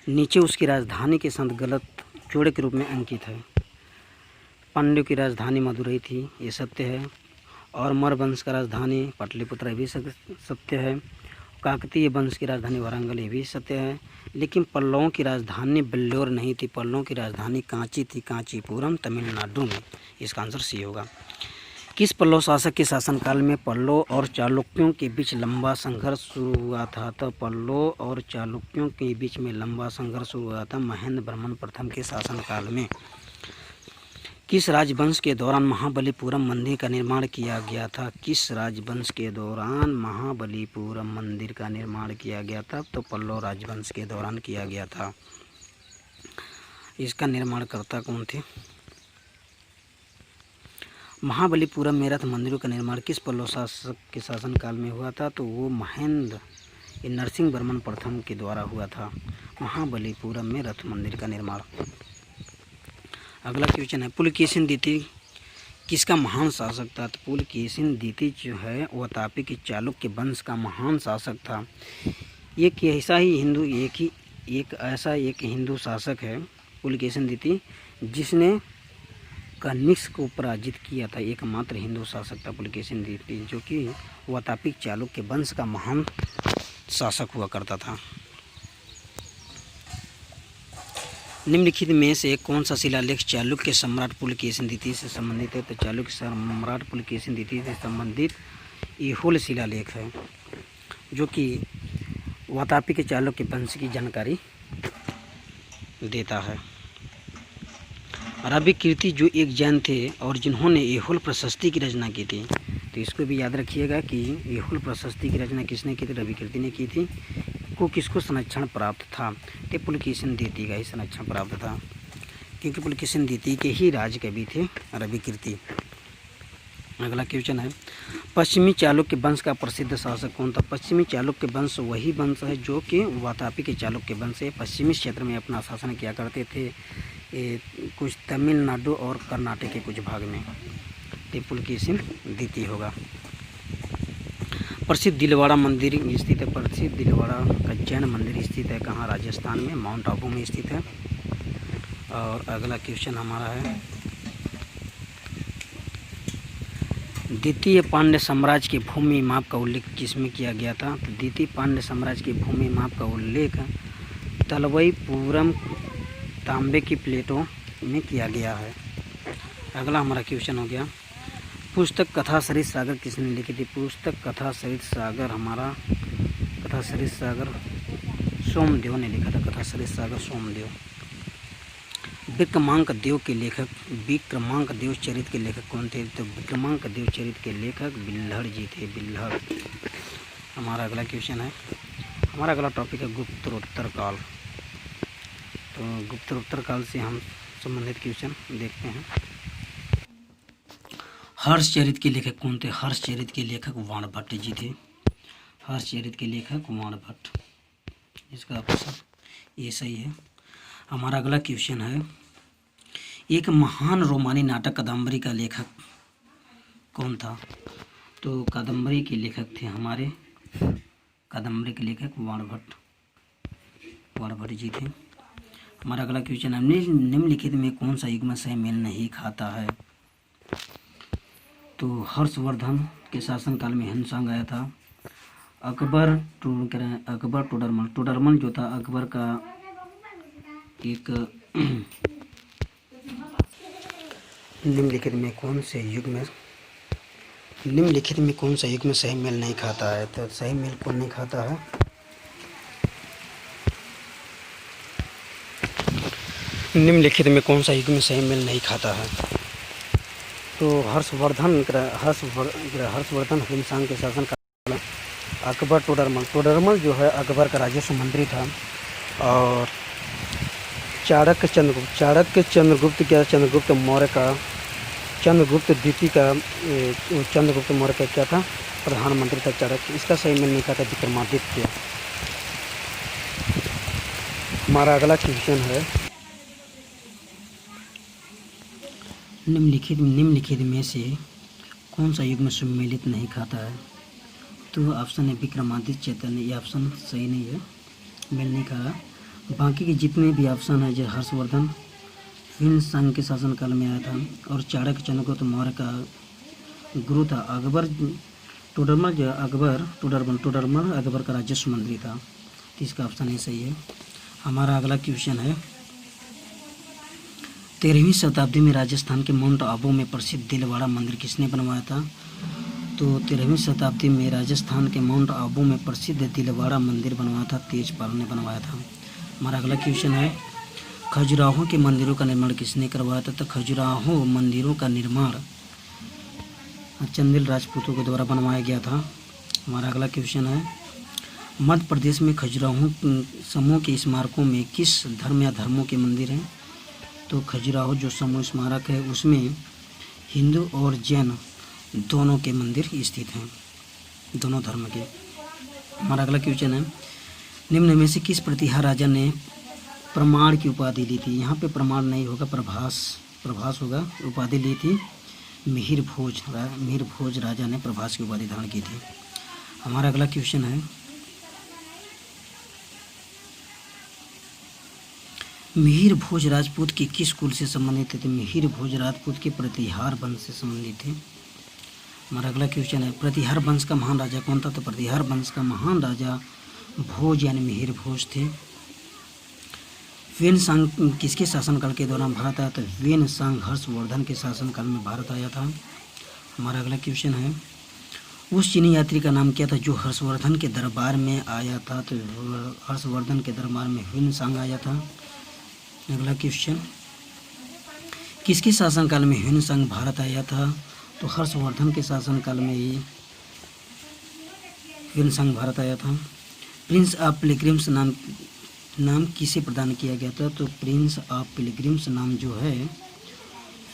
Speaker 1: नीचे उसकी राजधानी के साथ गलत जोड़े के रूप में अंकित है? पांड्यों की राजधानी मदुरई थी, ये सत्य है। और मर वंश का राजधानी पाटलिपुत्र, ये भी सत्य है। काकतीय वंश की राजधानी वारंगल, ये भी सत्य है। लेकिन पल्लवों की राजधानी बेल्लोर नहीं थी, पल्लवों की राजधानी कांची थी, कांचीपुरम तमिलनाडु में। इसका आंसर सी होगा। किस पल्लव शासक के शासनकाल में पल्लव और चालुक्यों के बीच लंबा संघर्ष शुरू हुआ था? तो पल्लव और चालुक्यों के बीच में लंबा संघर्ष शुरू हुआ था महेंद्र वर्मन प्रथम के शासनकाल में। किस राजवंश के दौरान महाबलीपुरम मंदिर का निर्माण किया गया था? किस राजवंश के दौरान महाबलीपुरम मंदिर का निर्माण किया गया था? तो पल्लव राजवंश के दौरान किया गया था। इसका निर्माणकर्ता कौन थे? महाबलीपुरम में रथ मंदिरों का निर्माण किस पल्लव शासक के शासनकाल में हुआ था? तो वो महेंद्र नरसिंह वर्मन प्रथम के द्वारा हुआ था महाबलीपुरम में रथ मंदिर का निर्माण। अगला क्वेश्चन है, पुलकेशिन द्वितीय किसका महान शासक था? तो पुलकेशिन द्वितीय जो है वह तापी के चालुक्य वंश का महान शासक था। एक ऐसा हिंदू शासक है पुलकेशिन द्वितीय जिसने कनिष्क को पराजित किया था। एकमात्र हिंदू शासक था पुलकेशिन द्वितीय, जो कि वातापी चालुक्य वंश का महान शासक हुआ करता था। निम्नलिखित में से कौन सा शिलालेख चालुक्य सम्राट पुलकेशिन द्वितीय से संबंधित है? तो चालुक्य सम्राट पुलकेशिन द्वितीय से संबंधित ऐहोल शिलालेख है, जो कि वातापी के चालुक्य वंश की जानकारी देता है। रवि कीर्ति जो एक जैन थे और जिन्होंने ऐहोल प्रशस्ति की रचना की थी, तो इसको भी याद रखिएगा कि ऐहोल प्रशस्ति की रचना किसने की थी? रवि कीर्ति ने की थी। को किसको संरक्षण प्राप्त था? तो पुलकेशिन द्वितीय का ही संरक्षण प्राप्त था, क्योंकि पुलकेशिन द्वितीय के ही राज कवि थे रवि कीर्ति। अगला क्वेश्चन है, पश्चिमी चालुक्य वंश का प्रसिद्ध शासक कौन था? पश्चिमी चालुक्य वंश वही वंश है जो कि वातापी के चालुक्य वंश से पश्चिमी क्षेत्र में अपना शासन किया करते थे, कुछ तमिलनाडु और कर्नाटक के कुछ भाग में। तो पुलकेशिन द्वितीय होगा। प्रसिद्ध दिलवाड़ा मंदिर स्थित है। प्रसिद्ध दिलवाड़ा का जैन मंदिर स्थित है कहाँ? राजस्थान में, माउंट आबू में स्थित है। और अगला क्वेश्चन हमारा है, द्वितीय पांड्य साम्राज्य के भूमि माप का उल्लेख किसमें किया गया था? तो द्वितीय पांड्य साम्राज्य के भूमि माप का उल्लेख तलवईपुरम तांबे की प्लेटों में किया गया है। अगला हमारा क्वेश्चन हो गया, पुस्तक कथा सरित सागर किसने लिखी थी? पुस्तक कथा सरित सागर हमारा कथा सरित सागर सोमदेव ने लिखा था। कथा सरित सागर सोमदेव। विक्रमांक देव के लेखक, विक्रमांक देव चरित के लेखक कौन थे? तो विक्रमांक देव चरित के लेखक बिल्हड़ जी थे, बिल्हड़। हमारा अगला क्वेश्चन है, हमारा अगला टॉपिक है गुप्तोत्तर काल। तो गुप्तोत्तर काल से हम संबंधित क्वेश्चन देखते हैं। हर्षचरित के लेखक कौन थे? हर्षचरित के लेखक वाणभट्ट जी थे। हर्षचरित के लेखक वाणभट्ट। इसका ऑप्शन ये सही है। हमारा अगला क्वेश्चन है, एक महान रोमानी नाटक कादम्बरी का लेखक कौन था? तो कादम्बरी के लेखक थे हमारे, कादम्बरी के लेखक वाणभट्ट जी थे। हमारा अगला क्वेश्चन है, निम्नलिखित में कौन सा युग्म से मेल नहीं खाता है? तो हर्षवर्धन के शासनकाल में हिंसांग आया था। अकबर टोडरमल जो था अकबर का एक निम्नलिखित में कौन से युग में सही मेल नहीं खाता है? तो सही मेल कौन नहीं खाता है? निम्नलिखित में कौन सा युग में सही मेल नहीं खाता है? तो हर्षवर्धन हिंसांग के शासनकाल में अकबर टोडरमल जो है अकबर का राजस्व मंत्री था। और चाणक्य चंद्रगुप्त मौर्य का क्या था? प्रधानमंत्री था चाणक्य। इसका सही मेल नहीं खाता विक्रमादित्य। हमारा अगला क्वेश्चन है, निम्नलिखित में से कौन सा युग में सम्मिलित नहीं खाता है? तो ऑप्शन है विक्रमादित्य चैतन्य। ये ऑप्शन सही नहीं है, मेल नहीं खा। बाकी के जितने भी ऑप्शन है, जैसे हर्षवर्धन हिंसांग के शासनकाल में आया था, और चाणक्य चंद्रगुप्त मौर्य का गुरु था। अकबर टोडरमल अकबर का राजस्व मंत्री था। तो इसका ऑप्शन ही सही है। हमारा अगला क्वेश्चन है, 13वीं शताब्दी में राजस्थान के माउंट आबू में प्रसिद्ध दिलवाड़ा मंदिर किसने बनवाया था? तो 13वीं शताब्दी में राजस्थान के माउंट आबू में प्रसिद्ध दिलवाड़ा मंदिर बनवाया था, तेजपाल ने बनवाया था। हमारा अगला क्वेश्चन है, खजुराहो के मंदिरों का निर्माण किसने करवाया था? तो खजुराहो मंदिरों का निर्माण चंदेल राजपूतों के द्वारा बनवाया गया था। हमारा अगला क्वेश्चन है, मध्य प्रदेश में खजुराहो समूह के स्मारकों में किस धर्म या धर्मों के मंदिर हैं? तो खजुराहो जो समूह स्मारक है उसमें हिंदू और जैन दोनों के मंदिर स्थित हैं, दोनों धर्म के। हमारा अगला क्वेश्चन है, निम्न में से किस प्रतिहार राजा ने प्रमाण की उपाधि ली थी? यहाँ पे प्रमाण नहीं होगा, प्रभास होगा। उपाधि ली थी मिहिर भोज राजा ने प्रभास की उपाधि धारण की थी। हमारा अगला क्वेश्चन है, मिहिर भोज राजपूत के किस कुल से संबंधित थे? मिहिर भोज राजपूत के प्रतिहार वंश से संबंधित थे। हमारा अगला क्वेश्चन है, प्रतिहार वंश का महान राजा कौन था? तो प्रतिहार वंश का महान राजा भोज यानी मिहिर भोज थे। वेनसांग किसके शासनकाल के दौरान भारत आया? तो वेनसांग हर्षवर्धन के शासनकाल में भारत आया था। हमारा अगला क्वेश्चन है, उस चीनी यात्री का नाम क्या था जो हर्षवर्धन के दरबार में आया था? तो हर्षवर्धन के दरबार में वेनसांग आया था। अगला क्वेश्चन, किसके शासनकाल में वेनसांग भारत आया था? तो हर्षवर्धन के शासनकाल में ही वेनसांग भारत आया था। प्रिंस ऑफ पिलग्रिम्स नाम किसे प्रदान किया गया था? तो प्रिंस ऑफ पिलग्रिम्स नाम जो है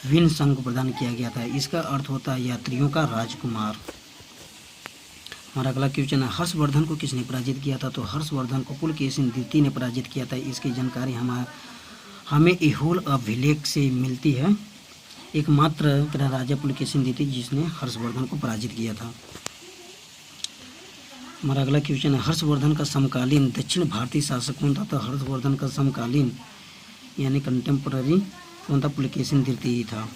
Speaker 1: वेनसांग को प्रदान किया गया था। इसका अर्थ होता है यात्रियों का राजकुमार। हमारा अगला क्वेश्चन है, हर्षवर्धन को किसने पराजित किया था? तो हर्षवर्धन को पुलकेशिन द्वितीय ने पराजित किया था। इसकी जानकारी हमें ऐहोल अभिलेख से मिलती है। एकमात्र राजा पुलकेशिन द्वितीय जिसने हर्षवर्धन को पराजित किया था। हमारा अगला क्वेश्चन है, हर्षवर्धन का समकालीन दक्षिण भारतीय शासक कौन था? तो हर्षवर्धन का समकालीन यानी कंटेम्पररी कौन था? पुलकेशिन तृतीय था।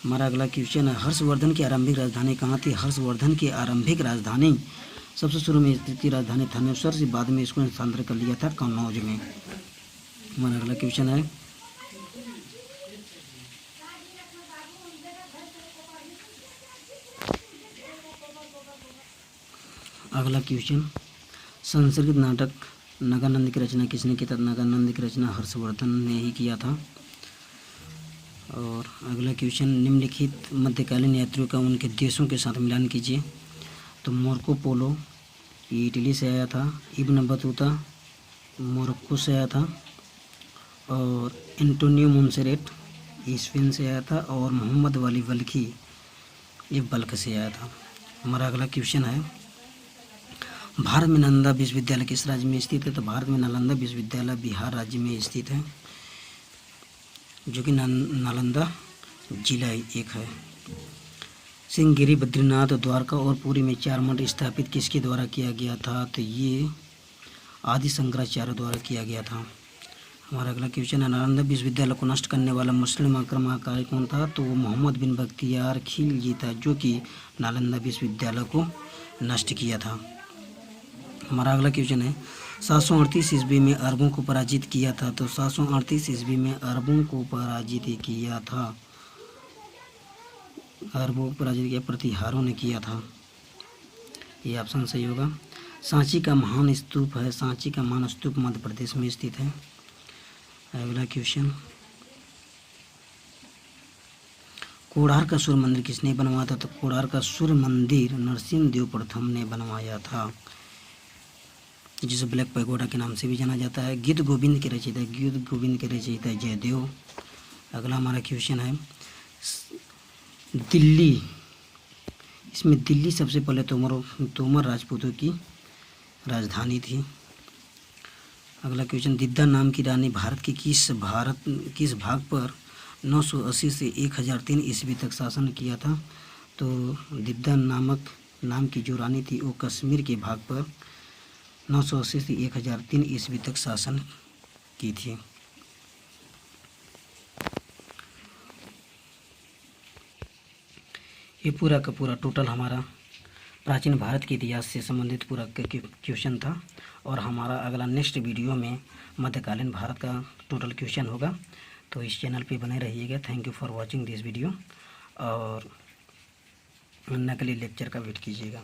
Speaker 1: हमारा अगला क्वेश्चन है, हर्षवर्धन की आरंभिक राजधानी कहाँ थी? हर्षवर्धन की आरंभिक राजधानी सबसे शुरू में स्थित की राजधानी थानेश्वर से बाद में इसको स्थानांतरित कर लिया था कन्नौज में। हमारा अगला क्वेश्चन है, अगला क्वेश्चन, संस्कृत नाटक नगानंद की रचना किसने की? नगानंद की रचना हर्षवर्धन ने ही किया था। और अगला क्वेश्चन, निम्नलिखित मध्यकालीन यात्रियों का उनके देशों के साथ मिलान कीजिए। तो मार्को पोलो ये इटली से आया था, इब्न बतूता मोरक्को से आया था, और एंटोनियो मोंसेरेट स्पेन से आया था, और मोहम्मद वाली बल्खी ये बल्ख से आया था। हमारा अगला क्वेश्चन है, भारत में नालंदा विश्वविद्यालय किस राज्य में स्थित है? तो भारत में नालंदा विश्वविद्यालय बिहार राज्य में स्थित है, जो कि नालंदा जिला एक है। सिंहगिरी, बद्रीनाथ, द्वारका और पुरी में 4 मठ स्थापित किसके द्वारा किया गया था? तो ये आदि शंकराचार्य द्वारा किया गया था। हमारा अगला क्वेश्चन है, नालंदा विश्वविद्यालय को नष्ट करने वाला मुस्लिम आक्रमणकारी कौन था? तो वो मोहम्मद बिन बख्तियार खिलजी था, जो कि नालंदा विश्वविद्यालय को नष्ट किया था। हमारा अगला क्वेश्चन है, 738 ईस्वी में अरबों को पराजित किया था। तो 738 ईस्वी में अरबों को पराजित किया था, अरबों को पराजित किया प्रतिहारों ने किया था। ये ऑप्शन सही होगा। सांची का महान स्तूप है, सांची का महान स्तूप मध्य प्रदेश में स्थित है। अगला क्वेश्चन, कोणार्क का सूर्य मंदिर किसने बनवाया था? तो कोणार्क का सूर्य मंदिर नरसिंह प्रथम ने बनवाया था, जिसे ब्लैक पैगोडा के नाम से भी जाना जाता है। गीत गोविंद के रचयिता जयदेव। अगला हमारा क्वेश्चन है, दिल्ली, इसमें दिल्ली सबसे पहले तोमर राजपूतों की राजधानी थी। अगला क्वेश्चन, दिद्दा नाम की रानी भारत की किस भाग पर 980 से 1003 ईस्वी तक शासन किया था? तो दिद्दा नाम की जो रानी थी वो कश्मीर के भाग पर 980 से 1003 ईस्वी तक शासन की थी। ये पूरा का पूरा टोटल हमारा प्राचीन भारत के इतिहास से संबंधित पूरा क्वेश्चन था, और हमारा अगला नेक्स्ट वीडियो में मध्यकालीन भारत का टोटल क्वेश्चन होगा। तो इस चैनल पे बने रहिएगा। Thank you for watching this video, और अगले लेक्चर का वेट कीजिएगा।